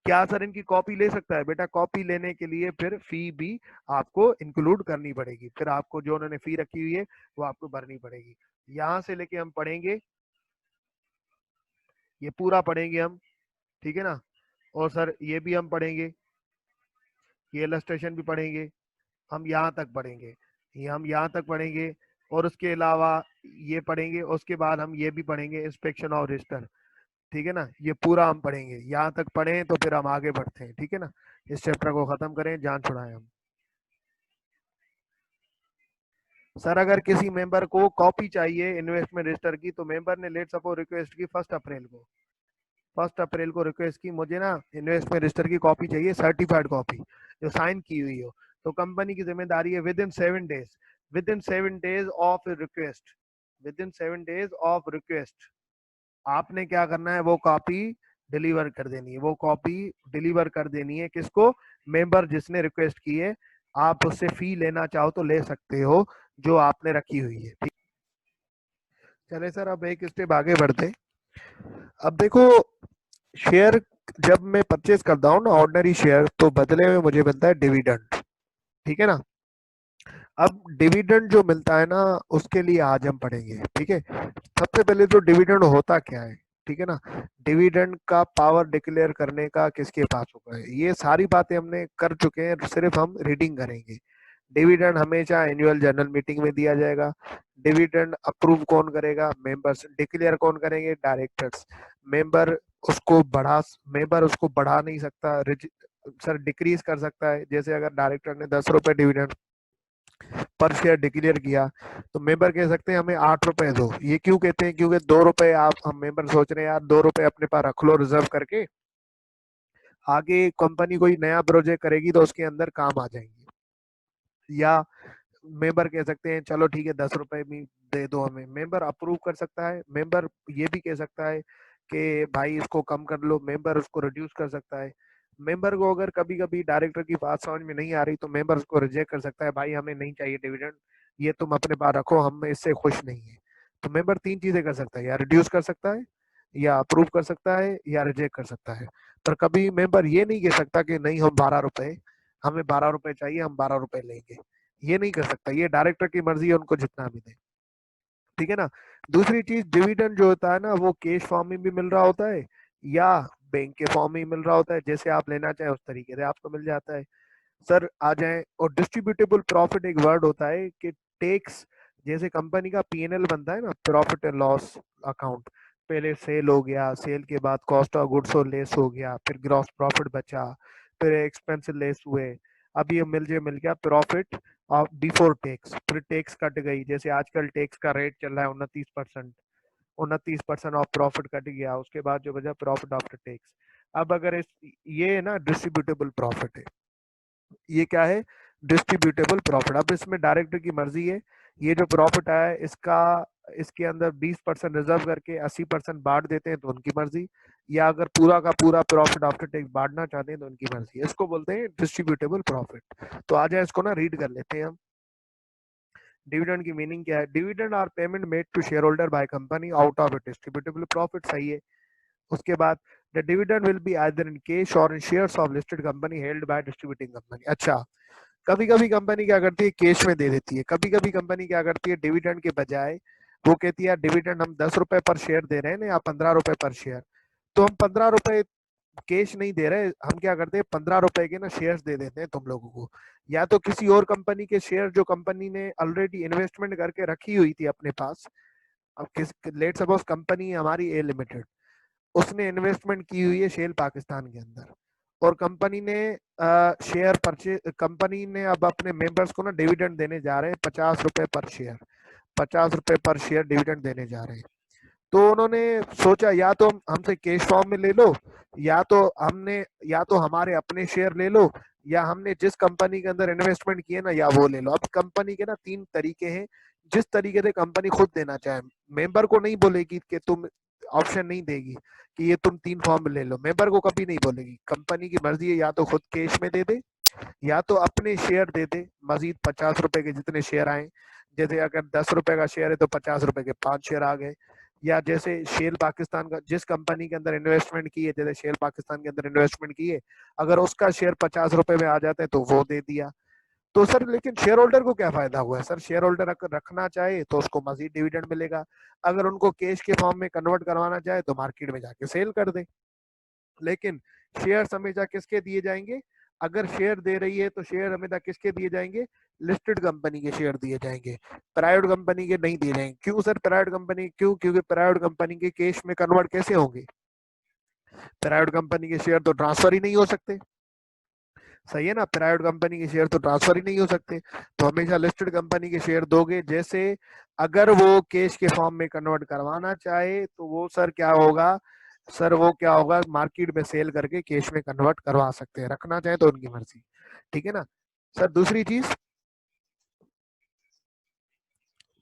क्या सर इनकी कॉपी ले सकता है? बेटा कॉपी लेने के लिए फिर फी भी आपको इंक्लूड करनी पड़ेगी, फिर आपको जो उन्होंने फी रखी हुई है वो आपको भरनी पड़ेगी। यहाँ से लेके हम पढ़ेंगे, ये पूरा पढ़ेंगे हम, ठीक है ना। और सर ये भी हम पढ़ेंगे, ये इलस्ट्रेशन भी पढ़ेंगे, हम यहाँ तक पढ़ेंगे, ये हम यहाँ तक पढ़ेंगे। और उसके अलावा ये पढ़ेंगे, उसके बाद हम ये भी पढ़ेंगे इंस्पेक्शन ऑफ रजिस्टर, ठीक है ना। ये पूरा हम पढ़ेंगे, यहाँ तक पढ़ें तो फिर हम आगे बढ़ते हैं, ठीक है ना। इस चैप्टर को खत्म करें, जान छुड़ाएं हम। सर अगर किसी मेंबर को कॉपी चाहिए इन्वेस्टमेंट रजिस्टर की, तो मेंबर ने लेट सपोज रिक्वेस्ट की 1 अप्रैल को, 1 अप्रैल को रिक्वेस्ट की, मुझे ना इन्वेस्टमेंट रजिस्टर की कॉपी चाहिए, सर्टिफाइड कॉपी जो साइन की हुई हो। तो कंपनी की जिम्मेदारी है with in 7 days, with in 7 days of request, with in 7 days of request आपने क्या करना है, वो कॉपी डिलीवर कर देनी है, वो कॉपी डिलीवर कर देनी है किसको, मेंबर जिसने रिक्वेस्ट की है। आप उससे फी लेना चाहो तो ले सकते हो जो आपने रखी हुई है, ठीक। चले सर अब एक स्टेप आगे बढ़ते। अब देखो, शेयर जब मैं परचेज करता हूँ ना ऑर्डिनरी शेयर, तो बदले में मुझे मिलता है डिविडेंड, ठीक है ना। अब डिविडेंड जो मिलता है ना उसके लिए आज हम पढ़ेंगे, ठीक है। सबसे पहले तो डिविडेंड होता क्या है, ठीक है ना। डिविडेंड का पावर डिक्लेयर करने का किसके पास होगा, ये सारी बातें हमने कर चुके हैं, सिर्फ हम रीडिंग करेंगे। डिविडेंड हमेशा एनुअल जनरल मीटिंग में दिया जाएगा। डिविडेंड अप्रूव कौन करेगा, मेंबर्स। डिक्लेयर कौन करेंगे, डायरेक्टर्स। मेंबर उसको बढ़ा मेंबर उसको बढ़ा नहीं सकता, सर डिक्रीज कर सकता है। जैसे अगर डायरेक्टर ने 10 रुपए डिविडेंड पर शेयर डिक्लेयर किया, तो मेंबर कह सकते हैं हमें 8 रुपए दो। ये क्यों कहते हैं, क्योंकि 2 रुपए आप, हम मेंबर सोच रहे हैं यार 2 रुपए अपने पास रख लो रिजर्व करके, आगे कंपनी कोई नया प्रोजेक्ट करेगी तो उसके अंदर काम आ जाएंगे। या मेंबर कह सकते हैं चलो ठीक है 10 रुपए भी दे दो हमें, मेंबर अप्रूव कर सकता है। मेंबर ये भी कह सकता है कि भाई इसको कम कर लो, मेंबर उसको रिड्यूस कर सकता है। मेंबर को अगर कभी कभी डायरेक्टर की बात समझ में नहीं आ रही तो मेंबर उसको रिजेक्ट कर सकता है, भाई हमें नहीं चाहिए डिविडेंड, ये तुम अपने पास रखो, हम इससे खुश नहीं है। तो मेंबर तीन चीजें कर सकता है, या रिड्यूस कर सकता है, या अप्रूव कर सकता है, या रिजेक्ट कर सकता है। पर कभी मेंबर ये नहीं कह सकता कि नहीं हम 12 रुपए, हमें 12 रुपए चाहिए, हम 12 रुपए लेंगे। ये नहीं कर सकता, ये डायरेक्टर की मर्जी है, उनको जितना भी दे। ठीक है ना। दूसरी चीज, डिविडेंड जो होता है ना वो कैश फॉर्म में भी मिल रहा होता है या बैंक के फॉर्म में मिल रहा होता है, जैसे आप लेना चाहें उस तरीके से आपको मिल जाता है। सर आ जाए, और डिस्ट्रीब्यूटेबल प्रॉफिट एक वर्ड होता है कि टैक्स, जैसे कंपनी का पीएनएल बनता है ना, प्रॉफिट एंड लॉस अकाउंट, पहले सेल हो गया, सेल के बाद कॉस्ट ऑफ गुड्स और लेस हो गया, फिर ग्रॉस प्रॉफिट बचा, फिर एक्सपेंस लेस हुए, अब ये मिल गया प्रॉफिट ऑफ बिफोर टैक्स, फिर टैक्स कट गई, जैसे आजकल टैक्स का रेट चल रहा है 29%, 29% ऑफ प्रॉफिट कट गया, उसके बाद जो बचा प्रॉफिट आफ्टर टैक्स। अब अगर ये ना डिस्ट्रीब्यूटेबल प्रॉफिट है, ये क्या है, डिस्ट्रीब्यूटेबल प्रॉफिट। अब इसमें डायरेक्टर की मर्जी है, ये जो प्रॉफिट आया है इसका, इसके अंदर 20% रिजर्व करके 80% बांट देते हैं तो उनकी मर्जी, या अगर पूरा का पूरा प्रॉफिट आफ्टर टैक्स बांटना चाहते हैं तो उनकी मर्जी। इसको बोलते हैं डिस्ट्रीब्यूटेबल प्रॉफिट। तो आ जाए इसको ना रीड कर लेते हैं हम। डिविडेंड की मीनिंग क्या है, dividend are payment made to share holder by company out of distributable profit, सही है। उसके बाद the dividend will be either in cash or in shares of listed company held by distributing company. अच्छा, कभी कभी company क्या करती है कैश में दे देती है, कभी कभी कंपनी क्या करती है डिविडेंड के बजाय वो कहती है डिविडेंड हम 10 रुपए पर शेयर दे रहे हैं ना, या 15 रुपए पर शेयर, तो हम 15 रुपए कैश नहीं दे रहे, हम क्या करते हैं 15 रुपए के ना शेयर्स दे देते हैं तुम लोगों को, या तो किसी और कंपनी के शेयर जो कंपनी ने ऑलरेडी इन्वेस्टमेंट करके रखी हुई थी अपने पास। अब किस, लेट सपोज कंपनी हमारी ए लिमिटेड, उसने इन्वेस्टमेंट की हुई है शेल पाकिस्तान के अंदर, और कंपनी ने शेयर परचेज, कंपनी ने अब अपने मेंबर्स को ना डिविडेंड देने जा रहे हैं 50 रुपए पर शेयर, 50 रुपए पर शेयर डिविडेंड देने जा रहे हैं। तो उन्होंने सोचा या तो हमसे कैश फॉर्म में ले लो, या तो हमने, या तो हमारे अपने शेयर ले लो, या हमने जिस कंपनी के अंदर इन्वेस्टमेंट किए ना या वो ले लो। अब कंपनी के ना तीन तरीके हैं, जिस तरीके से कंपनी खुद देना चाहे, मेंबर को नहीं बोलेगी कि तुम, ऑप्शन नहीं देगी कि ये तुम तीन फॉर्म ले लो, मेंबर को कभी नहीं बोलेगी, कंपनी की मर्जी है या तो खुद कैश में दे दे, या तो अपने शेयर दे दे मजीद 50 रुपए के जितने शेयर आए, जैसे अगर 10 रुपए का शेयर है तो 50 रुपए के 5 शेयर आ गए, या जैसे शेल पाकिस्तान का जिस कंपनी के अंदर इन्वेस्टमेंट की है, जैसे शेल पाकिस्तान के अंदर इन्वेस्टमेंट की है, अगर उसका शेयर 50 रुपए में आ जाता है तो वो दे दिया। तो सर लेकिन शेयर होल्डर को क्या फायदा हुआ है, सर शेयर होल्डर अगर रखना चाहे तो उसको मजीद डिविडेंड मिलेगा, अगर उनको कैश के फॉर्म में कन्वर्ट करवाना चाहे तो मार्केट में जाके सेल कर दे। लेकिन शेयर हमेशा किसके दिए जाएंगे, अगर शेयर दे रही है तो शेयर हमेशा किसके दिए जाएंगे, लिस्टेड कंपनी के शेयर दिए जाएंगे, प्राइवेट कंपनी के नहीं दिए जाएंगे। क्यों सर प्राइवेट कंपनी, क्यों, क्योंकि प्राइवेट कंपनी के कैश में कन्वर्ट कैसे होंगे, प्राइवेट कंपनी के शेयर तो ट्रांसफर ही नहीं हो सकते, सही है ना, प्राइवेट कंपनी के शेयर तो ट्रांसफर ही नहीं हो सकते, तो हमेशा लिस्टेड कंपनी के शेयर दोगे। जैसे अगर वो कैश के फॉर्म में कन्वर्ट करवाना चाहे तो वो सर क्या होगा, सर वो क्या होगा, मार्केट में सेल करके कैश में कन्वर्ट करवा सकते हैं, रखना चाहे तो उनकी मर्जी। ठीक है ना। सर दूसरी चीज,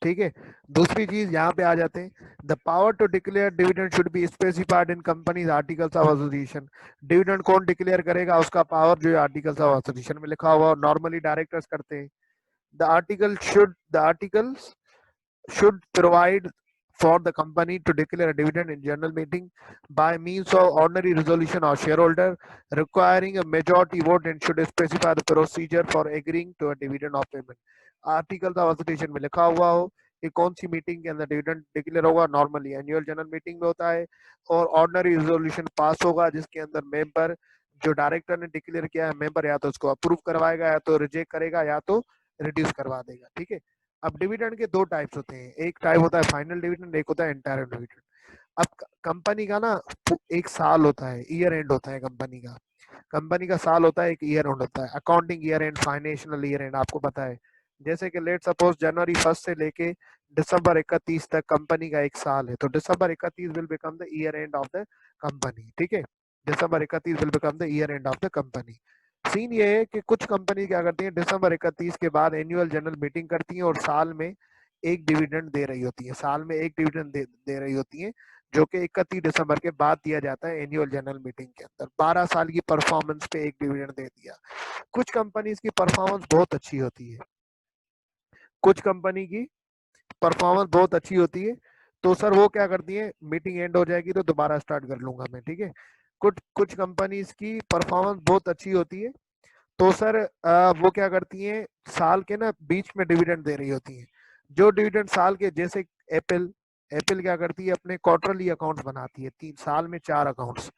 ठीक है, दूसरी चीज यहाँ पे आ जाते हैं, the power to declare dividend should be specified in company's articles of association. Dividend कौन डिक्लेयर करेगा, उसका पावर जो है आर्टिकल्स ऑफ एसोसिएशन में लिखा हुआ, नॉर्मली डायरेक्टर्स करते हैं। The articles should provide for the company to declare a dividend in general meeting by means of ordinary resolution or shareholder requiring a majority vote, and should specify the procedure for agreeing to a dividend of payment. Article of association में लिखा हुआ हो कि कौन सी meeting के अंदर dividend declare होगा, normally annual general meeting में होता है, और ऑर्डिनरी रिजोल्यूशन पास होगा जिसके अंदर मेंबर, जो डायरेक्टर ने डिक्लेयर किया है, मेंबर या तो उसको अप्रूव करवाएगा, या तो रिजेक्ट करेगा, या तो रिड्यूस करवा देगा। ठीक है। अब डिविडेंड के दो टाइप्स होते हैं, एक टाइप होता है फाइनल डिविडेंड, एक होता है इंटरिम डिविडेंड। अब कंपनी का ना एक साल होता है, ईयर एंड होता है कंपनी का, कंपनी का साल होता है, एक ईयर एंड होता है, accounting year and, financial year and, आपको पता है। जैसे कि लेट सपोज जनवरी 1 से लेके दिसंबर 31 तक कंपनी का एक साल है, तो December 31 will become the year end of the company. ठीक है, December 31 will become the year end of the company. Scene ये है कि कुछ कंपनी क्या करती है, दिसंबर 31 के बाद एनुअल जनरल मीटिंग करती है और साल में एक डिविडेंड दे रही होती है, साल में एक डिविडेंड दे रही होती है, जो कि 31 दिसंबर के बाद दिया जाता है एनुअल जनरल मीटिंग के अंदर। 12 साल की परफॉर्मेंस पे एक डिविडेंड दे दिया। कुछ कंपनीज की परफॉर्मेंस बहुत अच्छी होती है, कुछ कंपनी की परफॉर्मेंस बहुत अच्छी होती है, तो सर वो क्या करती है, मीटिंग एंड हो जाएगी तो दोबारा स्टार्ट कर लूंगा मैं, ठीक है। कुछ कुछ कंपनीज की परफॉर्मेंस बहुत अच्छी होती है, तो सर वो क्या करती हैं, साल के ना बीच में डिविडेंड दे रही होती हैं। जो डिविडेंड साल के, जैसे एप्पल एप्पल क्या करती है, अपने क्वार्टरली अकाउंट्स बनाती है, 3 साल में 4 अकाउंट्स,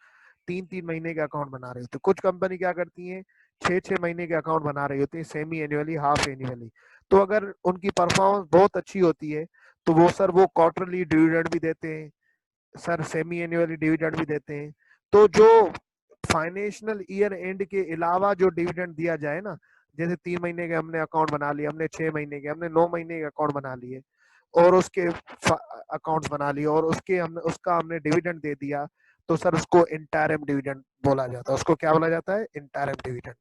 3 3 महीने के अकाउंट बना रही होती है। कुछ कंपनी क्या करती है, 6 6 महीने के अकाउंट बना रही होती है, सेमी एनुअली, हाफ एनुअली। तो अगर उनकी परफॉर्मेंस बहुत अच्छी होती है तो वो सर वो क्वार्टरली डिविडेंड भी देते हैं, सर सेमी एनुअली डिविडेंड भी देते हैं। तो जो फाइनेंशियल ईयर एंड के अलावा जो डिविडेंड दिया जाए ना, जैसे 3 महीने के हमने अकाउंट बना लिए, हमने 6 महीने के, हमने 9 महीने के अकाउंट बना लिए और उसके अकाउंट्स बना लिए और उसके हमने उसका हमने डिविडेंड दे दिया, तो सर उसको इंटरिम डिविडेंड बोला जाता है। उसको क्या बोला जाता है, इंटरिम डिविडेंड,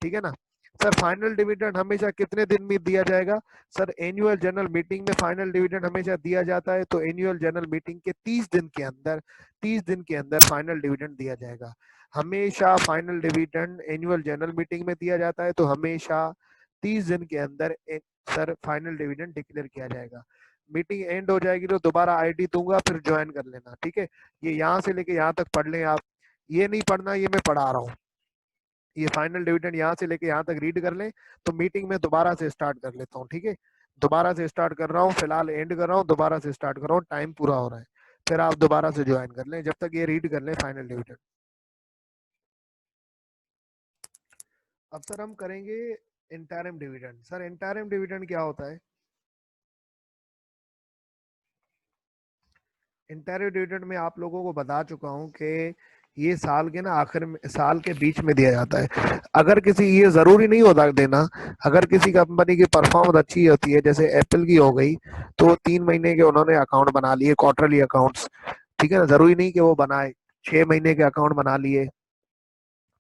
ठीक है ना। सर फाइनल डिविडेंड हमेशा कितने दिन में दिया जाएगा, सर एनुअल जनरल मीटिंग में फाइनल डिविडेंड हमेशा दिया जाता है, तो एनुअल जनरल मीटिंग के 30 दिन के अंदर, 30 दिन के अंदर फाइनल डिविडेंड दिया जाएगा। हमेशा final dividend annual general meeting में दिया जाता है, तो हमेशा 30 दिन के अंदर सर फाइनल डिविडेंड डिक्लेयर किया जाएगा। मीटिंग एंड हो जाएगी तो दोबारा आईडी दूंगा, फिर ज्वाइन कर लेना, ठीक है। ये यहाँ से लेके यहाँ तक पढ़ लें आप, ये नहीं पढ़ना, ये मैं पढ़ा रहा हूँ। ये फाइनल डिविडेंड यहाँ से लेके यहाँ तक रीड कर लें, तो मीटिंग में दोबारा से स्टार्ट कर लेता हूँ, ठीक है। दोबारा से स्टार्ट कर रहा हूँ, फिलहाल एंड कर रहा हूँ, दोबारा से स्टार्ट कर रहा हूँ, टाइम पूरा हो रहा है, फिर आप दोबारा से ज्वाइन कर लें, जब तक ये रीड कर लें फाइनल डिविडेंड। अब सर हम करेंगे interim dividend. Sir interim dividend क्या होता है, इंटरिम डिविडेंड में आप लोगों को बता चुका हूँ कि ये साल के ना आखिर में, साल के बीच में दिया जाता है। अगर किसी, ये जरूरी नहीं होता देना, अगर किसी कंपनी की परफॉर्मेंस अच्छी होती है, जैसे एप्पल की हो गई, तो 3 महीने के उन्होंने अकाउंट बना लिए, क्वार्टरली अकाउंट्स, ठीक है ना, जरूरी नहीं कि वो बनाए, 6 महीने के अकाउंट बना लिए,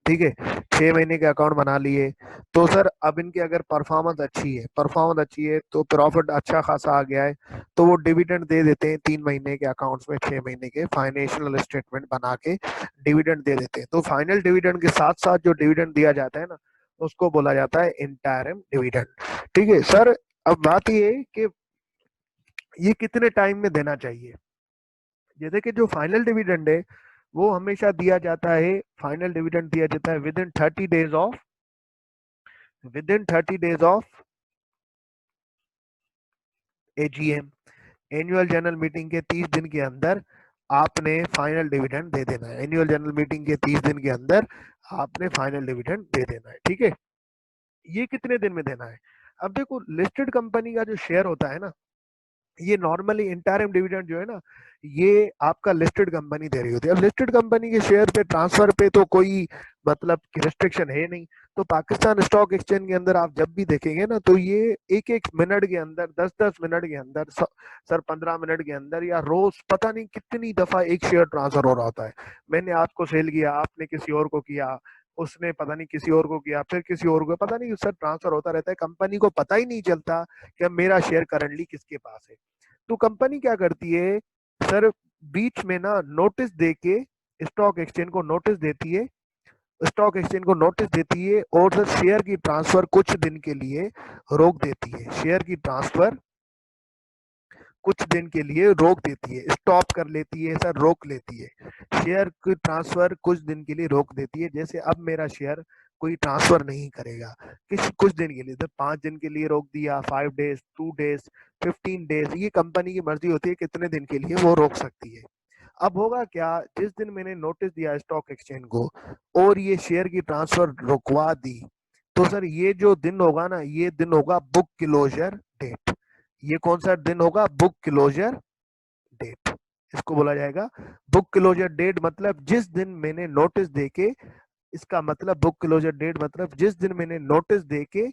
ठीक है, 6 महीने के अकाउंट बना लिए, तो सर अब इनकी अगर परफॉर्मेंस अच्छी है, परफॉर्मेंस अच्छी है तो प्रॉफिट अच्छा खासा आ गया है, तो वो डिविडेंड दे देते हैं 3 महीने के अकाउंट्स में, 6 महीने के फाइनेंशियल स्टेटमेंट बना के डिविडेंड दे देते हैं। तो फाइनल डिविडेंड के साथ साथ जो डिविडेंड दिया जाता है ना, उसको बोला जाता है इंटरिम डिविडेंड, ठीक है। सर अब बात ये है कि ये कितने टाइम में देना चाहिए। जैसे कि जो फाइनल डिविडेंड है वो हमेशा दिया जाता है, फाइनल डिविडेंड दिया जाता है with in 30 days of AGM, annual general meeting के 30 दिन के अंदर आपने फाइनल डिविडेंड दे देना है। एनुअल जनरल मीटिंग के 30 दिन के अंदर आपने फाइनल डिविडेंड दे देना है, ठीक है। ये कितने दिन में देना है, अब देखो लिस्टेड कंपनी का जो शेयर होता है ना, ये नॉर्मली इंटरिम डिविडेंड जो है ना, ये आपका लिस्टेड कंपनी दे रही होती है। अब लिस्टेड कंपनी के शेयर पे ट्रांसफर पे तो कोई मतलब रिस्ट्रिक्शन है नहीं, तो पाकिस्तान स्टॉक एक्सचेंज के अंदर आप जब भी देखेंगे ना, तो ये एक एक मिनट के अंदर, 10 10 मिनट के अंदर, सर 15 मिनट के अंदर, या रोज पता नहीं कितनी दफा एक शेयर ट्रांसफर हो रहा होता है। मैंने आपको सेल किया, आपने किसी और को किया, उसने पता नहीं किसी और को किया, फिर किसी और को, पता नहीं सर ट्रांसफर होता रहता है, कंपनी को पता ही नहीं चलता कि अब मेरा शेयर करंटली किसके पास है। तो कंपनी क्या करती है, सर बीच में ना नोटिस देके स्टॉक एक्सचेंज को नोटिस देती है, स्टॉक एक्सचेंज को नोटिस देती है और सर शेयर की ट्रांसफर कुछ दिन के लिए रोक देती है, शेयर की ट्रांसफर कुछ दिन के लिए रोक देती है, स्टॉप कर लेती है सर, रोक लेती है, शेयर की ट्रांसफर कुछ दिन के लिए रोक देती है। जैसे अब मेरा शेयर कोई ट्रांसफर नहीं करेगा, कुछ दिन के लिए, तो 5 दिन के लिए रोक दिया, 5 डेज, 2 डेज, 15 डेज, ये कंपनी की मर्जी होती है कितने दिन के लिए वो रोक सकती है। अब होगा क्या, जिस दिन मैंने नोटिस दिया स्टॉक एक्सचेंज को और ये शेयर की ट्रांसफर रुकवा दी, तो सर ये जो दिन होगा ना, ये दिन होगा बुक क्लोजर डेट। ये कौन सा दिन होगा, बुक क्लोजर डेट, इसको बोला जाएगा बुक क्लोजर डेट। मतलब जिस दिन मैंने नोटिस देके, इसका मतलब बुक क्लोजर डेट मतलब जिस दिन मैंने नोटिस देके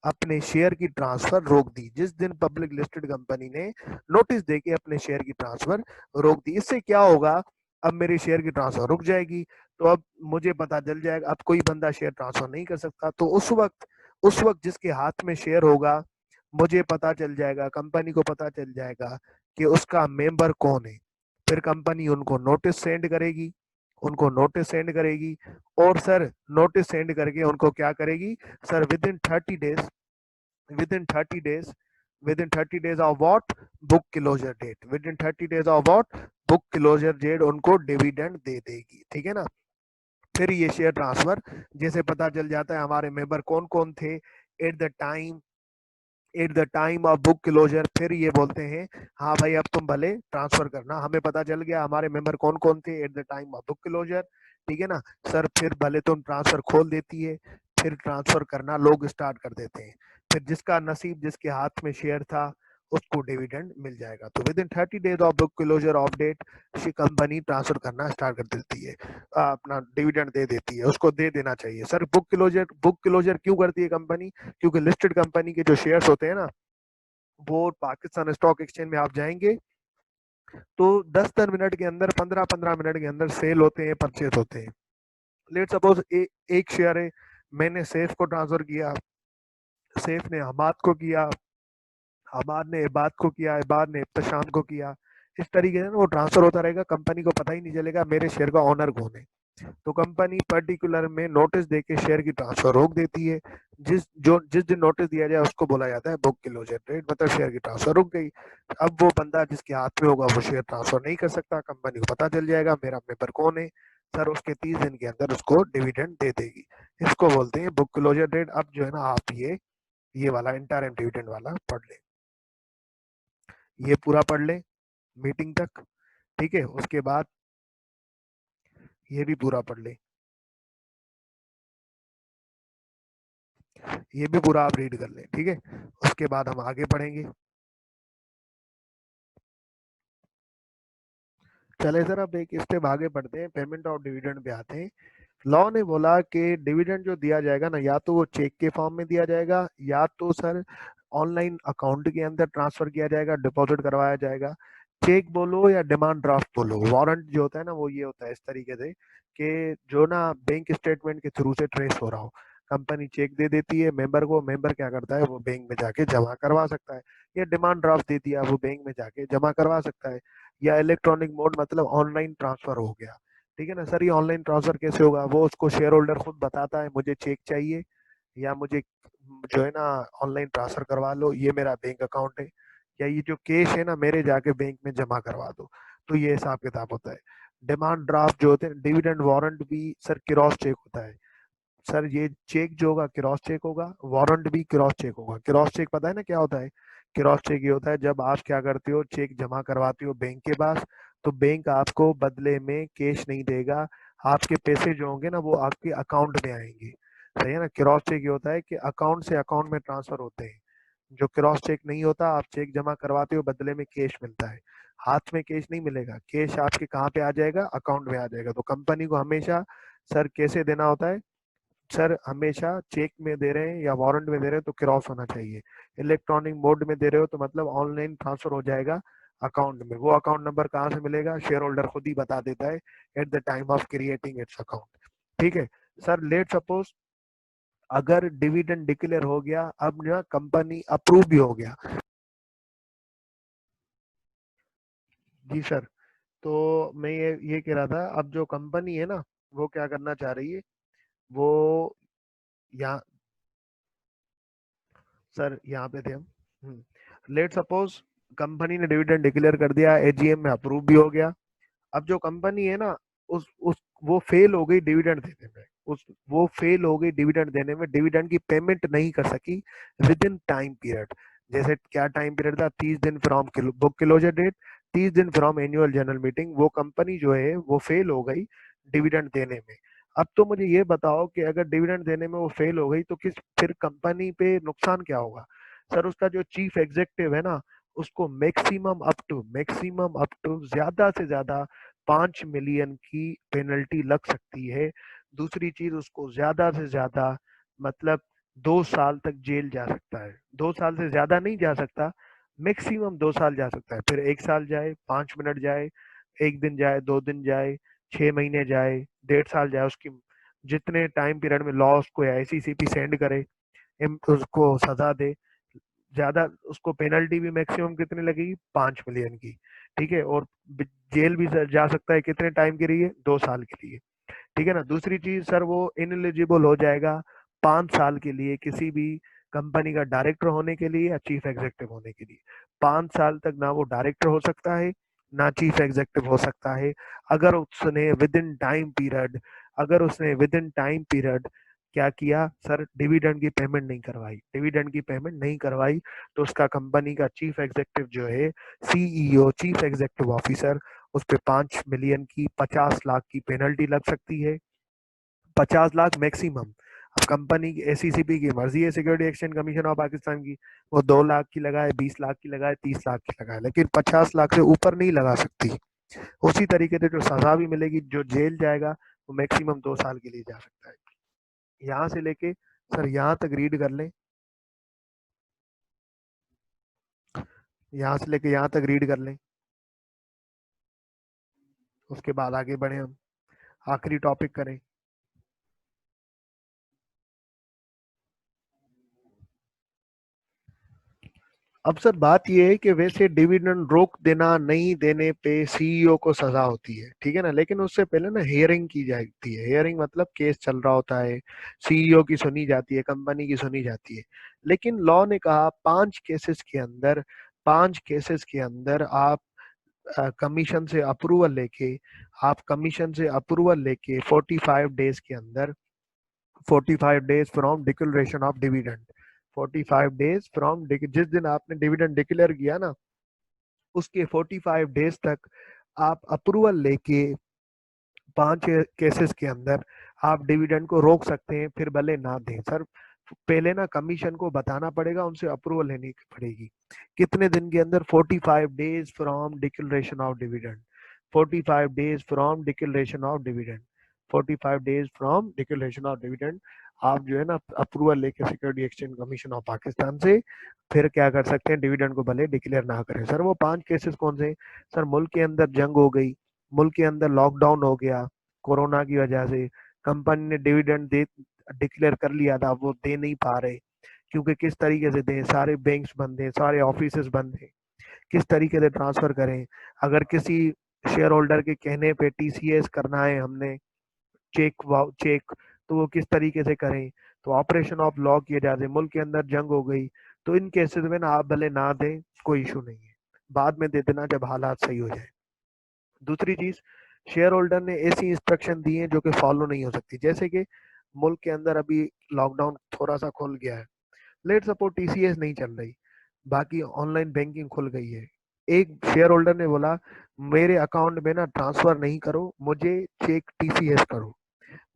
अपने शेयर की ट्रांसफर रोक दी, जिस दिन पब्लिक लिस्टेड कंपनी ने नोटिस देके अपने शेयर की ट्रांसफर रोक दी। इससे क्या होगा, अब मेरे शेयर की ट्रांसफर रुक जाएगी, तो अब मुझे पता चल जाएगा, अब कोई बंदा शेयर ट्रांसफर नहीं कर सकता। तो उस वक्त जिसके हाथ में शेयर होगा, मुझे पता चल जाएगा, कंपनी को पता चल जाएगा कि उसका मेंबर कौन है। फिर कंपनी उनको नोटिस सेंड करेगी। और सर नोटिस सेंड करके उनको क्या करेगी sir, within 30 days within 30 days of what, book closure date, within 30 days of what, book closure date उनको डिविडेंड दे देगी। ठीक है ना। फिर ये शेयर ट्रांसफर जैसे पता चल जाता है हमारे मेंबर कौन कौन थे at the time of book closure, फिर ये बोलते हैं हाँ भाई अब तुम भले ट्रांसफर करना। हमें पता चल गया हमारे मेंबर कौन कौन थे at the time of book closure. ठीक है ना सर। फिर भले तुम ट्रांसफर खोल देती है, फिर ट्रांसफर करना लोग स्टार्ट कर देते हैं। फिर जिसका नसीब, जिसके हाथ में शेयर था, उसको डिविडेंड मिल जाएगा। तो within 30 days of book closure of date company transfer करना स्टार्ट कर देती है, अपना डिविडेंड दे देती है। उसको दे देना चाहिए सर। बुक क्लोजर क्यों करती है कंपनी? क्योंकि लिस्टेड कंपनी के जो शेयर्स होते हैं ना, वो पाकिस्तान स्टॉक एक्सचेंज में आप जाएंगे तो 10-10 मिनट के अंदर, 15-15 मिनट के अंदर सेल होते हैं, परचेज होते हैं। लेट सपोज एक शेयर है, मैंने सैफ को ट्रांसफर किया, सैफ ने हमाद को किया, हमाद ने इबाद को किया, इबाद ने इब्तिशाम को किया। इस तरीके से ना वो ट्रांसफर होता रहेगा, कंपनी को पता ही नहीं चलेगा मेरे शेयर का ओनर कौन है। तो कंपनी पर्टिकुलर में नोटिस देके शेयर की ट्रांसफर रोक देती है। जिस दिन नोटिस दिया जाए उसको बोला जाता है बुक क्लोजर डेट, मतलब शेयर की ट्रांसफर रुक गई। अब वो बंदा जिसके हाथ में होगा वो शेयर ट्रांसफर नहीं कर सकता, कंपनी को पता चल जाएगा मेरा पेपर कौन है। सर उसके 30 दिन के अंदर उसको डिविडेंड दे देगी। इसको बोलते हैं बुक क्लोजर डेट। अब जो है ना आप ये वाला इंटरिम डिविडेंड वाला पढ़ ले, ये पूरा पढ़ ले मीटिंग तक। ठीक है, उसके बाद ये भी पूरा पढ़ ले, ये भी पूरा आप रीड कर ले। ठीक है, उसके बाद हम आगे पढ़ेंगे। चले सर, अब एक स्टेप आगे बढ़ते हैं, पेमेंट ऑफ डिविडेंड पे आते हैं। लॉ ने बोला कि डिविडेंड जो दिया जाएगा ना, या तो वो चेक के फॉर्म में दिया जाएगा, या तो सर ऑनलाइन अकाउंट के अंदर ट्रांसफर किया जाएगा, डिपॉजिट करवाया जाएगा। चेक बोलो या डिमांड ड्राफ्ट बोलो, वारंट जो होता है ना वो ये होता है इस तरीके से कि जो ना बैंक स्टेटमेंट के थ्रू से ट्रेस हो रहा हो। कंपनी चेक दे देती है मेंबर को, मेंबर क्या करता है वो बैंक में जाके जमा करवा सकता है, या डिमांड ड्राफ्ट दे दिया वो बैंक में जाके जमा करवा सकता है, या इलेक्ट्रॉनिक मोड मतलब ऑनलाइन ट्रांसफर हो गया। ठीक है ना सर। ये ऑनलाइन ट्रांसफर कैसे होगा, वो उसको शेयर होल्डर खुद बताता है मुझे चेक चाहिए या मुझे जो है ना ऑनलाइन ट्रांसफर करवा लो, ये मेरा बैंक अकाउंट है, या ये जो कैश है ना मेरे जाके बैंक में जमा करवा दो। तो ये हिसाब किताब होता है। डिमांड ड्राफ्ट जो होते हैं, डिविडेंड वारंट भी सर क्रॉस चेक होता है। सर ये चेक जो होगा क्रॉस चेक होगा, वारंट भी क्रॉस चेक होगा। क्रॉस चेक पता है ना क्या होता है? क्रॉस चेक ये होता है जब आप क्या करते हो, चेक जमा करवाते हो बैंक के पास, तो बैंक आपको बदले में कैश नहीं देगा, आपके पैसे जो होंगे ना वो आपके अकाउंट में आएंगे। सही है ना। क्रॉस चेक ये होता है कि अकाउंट से अकाउंट में ट्रांसफर होते हैं। जो क्रॉस चेक नहीं होता, आप चेक जमा करवाते हो बदले में कैश मिलता है, हाथ में कैश नहीं मिलेगा। कैश आपके कहाँ पे आ जाएगा, अकाउंट में आ जाएगा। तो कंपनी को हमेशा सर कैसे देना होता है, सर हमेशा चेक में दे रहे हैं या वारंट में दे रहे हैं तो क्रॉस होना चाहिए। इलेक्ट्रॉनिक मोड में दे रहे हो तो मतलब ऑनलाइन ट्रांसफर हो जाएगा अकाउंट में। वो अकाउंट नंबर कहाँ से मिलेगा, शेयर होल्डर खुद ही बता देता है eight the time of creating it's account. ठीक है सर। लेट सपोज अगर डिविडेंड डिक्लेयर हो गया, अब ना कंपनी अप्रूव भी हो गया। जी सर। तो मैं ये कह रहा था, अब जो कंपनी है ना वो क्या करना चाह रही है, वो यहाँ, सर यहाँ पे थे हम। लेट सपोज कंपनी ने डिविडेंड डिक्लेयर कर दिया, एजीएम में अप्रूव भी हो गया। अब जो कंपनी है ना उस वो फेल हो गई डिविडेंड देने में, उस वो फेल हो गई डिविडेंड देने में, डिविडेंड की पेमेंट नहीं कर सकी विद इन टाइम पीरियड। जैसे क्या टाइम पीरियड था, 30 दिन फ्रॉम बुक क्लोजर डेट, 30 दिन फ्रॉम एनुअल जनरल मीटिंग। वो कंपनी जो है वो फेल हो गई डिविडेंड देने में। अब तो मुझे ये बताओ कि अगर डिविडेंड देने में वो फेल हो गई तो फिर कंपनी पे नुकसान क्या होगा? सर उसका जो चीफ एग्जीक्यूटिव है ना, उसको मैक्सिमम अप टू ज्यादा से ज्यादा 5 मिलियन की पेनल्टी लग सकती है। दूसरी चीज, उसको ज्यादा से ज्यादा मतलब 2 साल तक जेल जा सकता है। 2 साल से ज्यादा नहीं जा सकता, मैक्सिमम 2 साल जा सकता है। फिर 1 साल जाए, 5 मिनट जाए, 1 दिन जाए, 2 दिन जाए, 6 महीने जाए, 1.5 साल जाए, उसकी जितने टाइम पीरियड में लॉ उसको आईसीसीपी सेंड करे, उसको सजा दे। ज्यादा उसको पेनल्टी भी मैक्सिमम कितनी लगेगी, 5 मिलियन की। ठीक है, और जेल भी जा सकता है कितने टाइम के लिए, 2 साल के लिए। ठीक है ना। दूसरी चीज सर, वो इनएलिजिबल हो जाएगा 5 साल के लिए किसी भी कंपनी का डायरेक्टर होने के लिए या चीफ एग्जीक्यूटिव होने के लिए। 5 साल तक ना वो डायरेक्टर हो सकता है, ना चीफ एग्जीक्यूटिव हो सकता है। अगर उसने विद इन टाइम पीरियड अगर उसने विद इन टाइम पीरियड क्या किया सर, डिविडेंड की पेमेंट नहीं करवाई, डिविडेंड की पेमेंट नहीं करवाई, तो उसका कंपनी का चीफ एग्जीक्यूटिव जो है, सीईओ, चीफ एग्जीक्यूटिव ऑफिसर, उस पे 5 मिलियन की, 50 लाख की पेनल्टी लग सकती है। 50 लाख मैक्सिमम। अब कंपनी की, एसीसीपी की मर्जी है, security exchange commission of Pakistan की, वो 2 लाख की लगाए, 20 लाख की लगाए, 30 लाख की लगाए, लेकिन 50 लाख से ऊपर नहीं लगा सकती। उसी तरीके से जो सजा भी मिलेगी, जो जेल जाएगा, वो मैक्सिमम 2 साल के लिए जा सकता है। यहाँ से लेके सर यहाँ तक रीड कर लें, यहाँ से लेके यहाँ तक रीड कर लें, उसके बाद आगे बढ़े हम, आखिरी टॉपिक करें। अब सर बात यह है कि वैसे डिविडेंड रोक देना, नहीं देने पे सीईओ को सजा होती है, ठीक है ना, लेकिन उससे पहले ना हियरिंग की जाती है। हियरिंग मतलब केस चल रहा होता है, सीईओ की सुनी जाती है, कंपनी की सुनी जाती है। लेकिन लॉ ने कहा 5 केसेस के अंदर आप कमीशन से अप्रूवल लेके, 45 डेज के अंदर, 45 days from declaration of dividend, 45 days from, जिस दिन आपने डिविडेंड डिक्लेयर किया ना, उसके 45 डेज तक आप अप्रूवल लेके 5 केसेस के अंदर आप डिविडेंड को रोक सकते हैं, फिर भले ना दें सर। पहले ना कमीशन को बताना पड़ेगा, उनसे अप्रूवल लेनी पड़ेगी। कितने दिन के अंदर, 45 days from declaration of dividend, 45 days from declaration of dividend, 45 days from declaration of dividend. आप जो है ना अप्रूवल लेके security exchange commission of Pakistan से फिर क्या कर सकते हैं, डिविडेंड को भले डिक्लेयर ना करें। सर वो 5 केसेस कौन से? सर मुल्क के अंदर जंग हो गई, मुल्क के अंदर लॉकडाउन हो गया कोरोना की वजह से, कंपनी ने डिविडेंड दे डिक्लेयर कर लिया था, वो दे नहीं पा रहे, क्योंकि किस तरीके से दें, सारे बैंक्स बंद हैं, सारे ऑफिस बंद हैं, किस तरीके से ट्रांसफर करें। अगर किसी शेयर होल्डर के कहने पे टीसीएस करना है हमने, चेक, तो वो किस तरीके से करें, तो ऑपरेशन ऑफ लॉ किए जाते, मुल्क के अंदर जंग हो गई, तो इन केसेस में ना आप भले ना दें, कोई इशू नहीं है, बाद में दे देना जब हालात सही हो जाए। दूसरी चीज, शेयर होल्डर ने ऐसी इंस्ट्रक्शन दी है जो कि फॉलो नहीं हो सकती, जैसे कि मुल्क के अंदर अभी लॉकडाउन थोड़ा सा खुल गया है, लेट सपोज टीसीएस नहीं चल रही, बाकी ऑनलाइन बैंकिंग खुल गई है, एक शेयर होल्डर ने बोला मेरे अकाउंट में ना ट्रांसफर नहीं करो, मुझे चेक टीसीएस करो,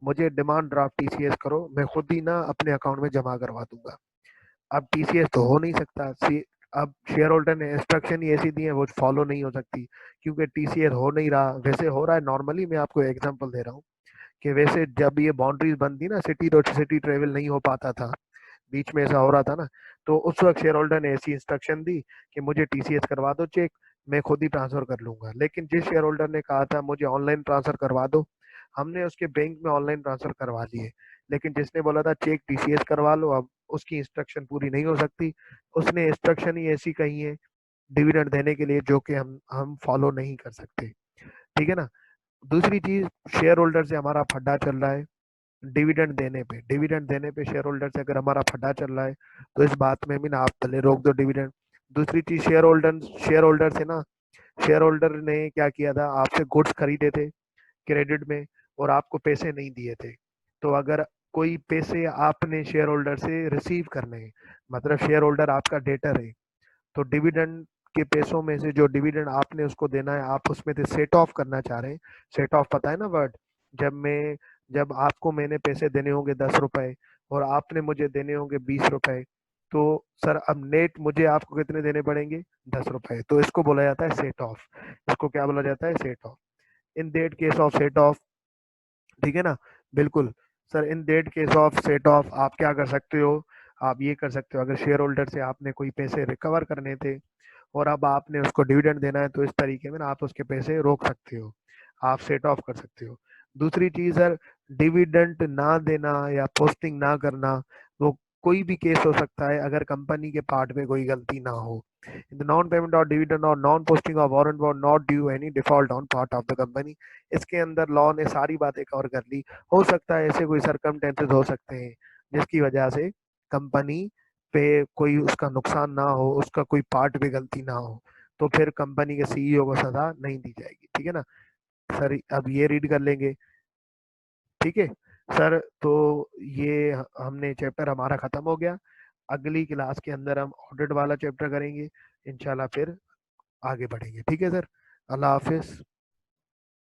मुझे डिमांड ड्राफ्ट टीसीएस करो, मैं खुद ही ना अपने अकाउंट में जमा करवा दूंगा। अब टीसीएस तो हो नहीं सकता, अब शेयर होल्डर ने इंस्ट्रक्शन ही ऐसी दी है, वो फॉलो नहीं हो सकती, क्योंकि टीसीएस हो नहीं रहा। वैसे हो रहा है नॉर्मली, मैं आपको एग्जांपल दे रहा हूँ कि वैसे जब ये बाउंड्रीज बंद थी ना, सिटी तो सिटी ट्रेवल नहीं हो पाता था, बीच में ऐसा हो रहा था ना, तो उस वक्त शेयर होल्डर ने ऐसी इंस्ट्रक्शन दी कि मुझे टीसीएस करवा दो चेक, मैं खुद ही ट्रांसफर कर लूंगा। लेकिन जिस शेयर होल्डर ने कहा था मुझे ऑनलाइन ट्रांसफर करवा दो, हमने उसके बैंक में ऑनलाइन ट्रांसफर करवा लिए, लेकिन जिसने बोला था चेक टीसीएस करवा लो, अब उसकी इंस्ट्रक्शन पूरी नहीं हो सकती, उसने इंस्ट्रक्शन ही ऐसी कही है डिविडेंड देने के लिए जो कि हम फॉलो नहीं कर सकते। ठीक है ना। दूसरी चीज, शेयर होल्डर से हमारा फड्डा चल रहा है, डिविडेंड देने पे शेयर होल्डर से अगर हमारा फटा चल रहा है, तो इस बात में भी ना आप पहले रोक दो डिविडेंड। दूसरी चीज, शेयर होल्डर ने क्या किया था, आपसे गुड्स खरीदे थे क्रेडिट में, और आपको पैसे नहीं दिए थे, तो अगर कोई पैसे आपने शेयर होल्डर से रिसीव करने हैं, मतलब शेयर होल्डर आपका डेटर है, तो डिविडेंड के पैसों में से जो डिविडेंड आपने उसको देना है, आप उसमें से सेट ऑफ करना चाह रहे हैं। सेट ऑफ पता है ना वर्ड? जब मैं जब आपको मैंने पैसे देने होंगे 10 रुपए, और आपने मुझे देने होंगे 20 रुपए, तो सर अब नेट मुझे आपको कितने देने पड़ेंगे, 10 रुपए, तो इसको बोला जाता है सेट ऑफ। इसको क्या बोला जाता है, set of. In that case of set of, ठीक है ना, बिल्कुल sir, in that case of set of आप क्या कर सकते हो, आप ये कर सकते हो, अगर शेयर होल्डर से आपने कोई पैसे रिकवर करने थे और अब आपने उसको डिविडेंड देना है, तो इस तरीके में ना आप उसके पैसे रोक सकते हो। आप सेट ऑफ कर सकते हो। दूसरी चीज सर, डिविडेंड ना देना या पोस्टिंग ना करना, वो कोई भी केस हो सकता है अगर कंपनी के पार्ट में कोई गलती ना हो। इन द नॉन पेमेंट और डिविडेंड और नॉन पोस्टिंग ऑफ वारंट और not due any default on part of the company. इसके अंदर लॉ ने सारी बातें कवर कर ली। हो सकता है ऐसे कोई सरकमटेंसेस हो सकते हैं जिसकी वजह से कंपनी पे कोई उसका नुकसान ना हो, उसका कोई पार्ट पे गलती ना हो, तो फिर कंपनी के सीईओ को सजा नहीं दी जाएगी। ठीक है ना सर, अब ये रीड कर लेंगे। ठीक है सर, तो ये हमने चैप्टर हमारा खत्म हो गया। अगली क्लास के अंदर हम ऑडिट वाला चैप्टर करेंगे इंशाल्लाह, फिर आगे बढ़ेंगे। ठीक है सर, अल्लाह हाफिज।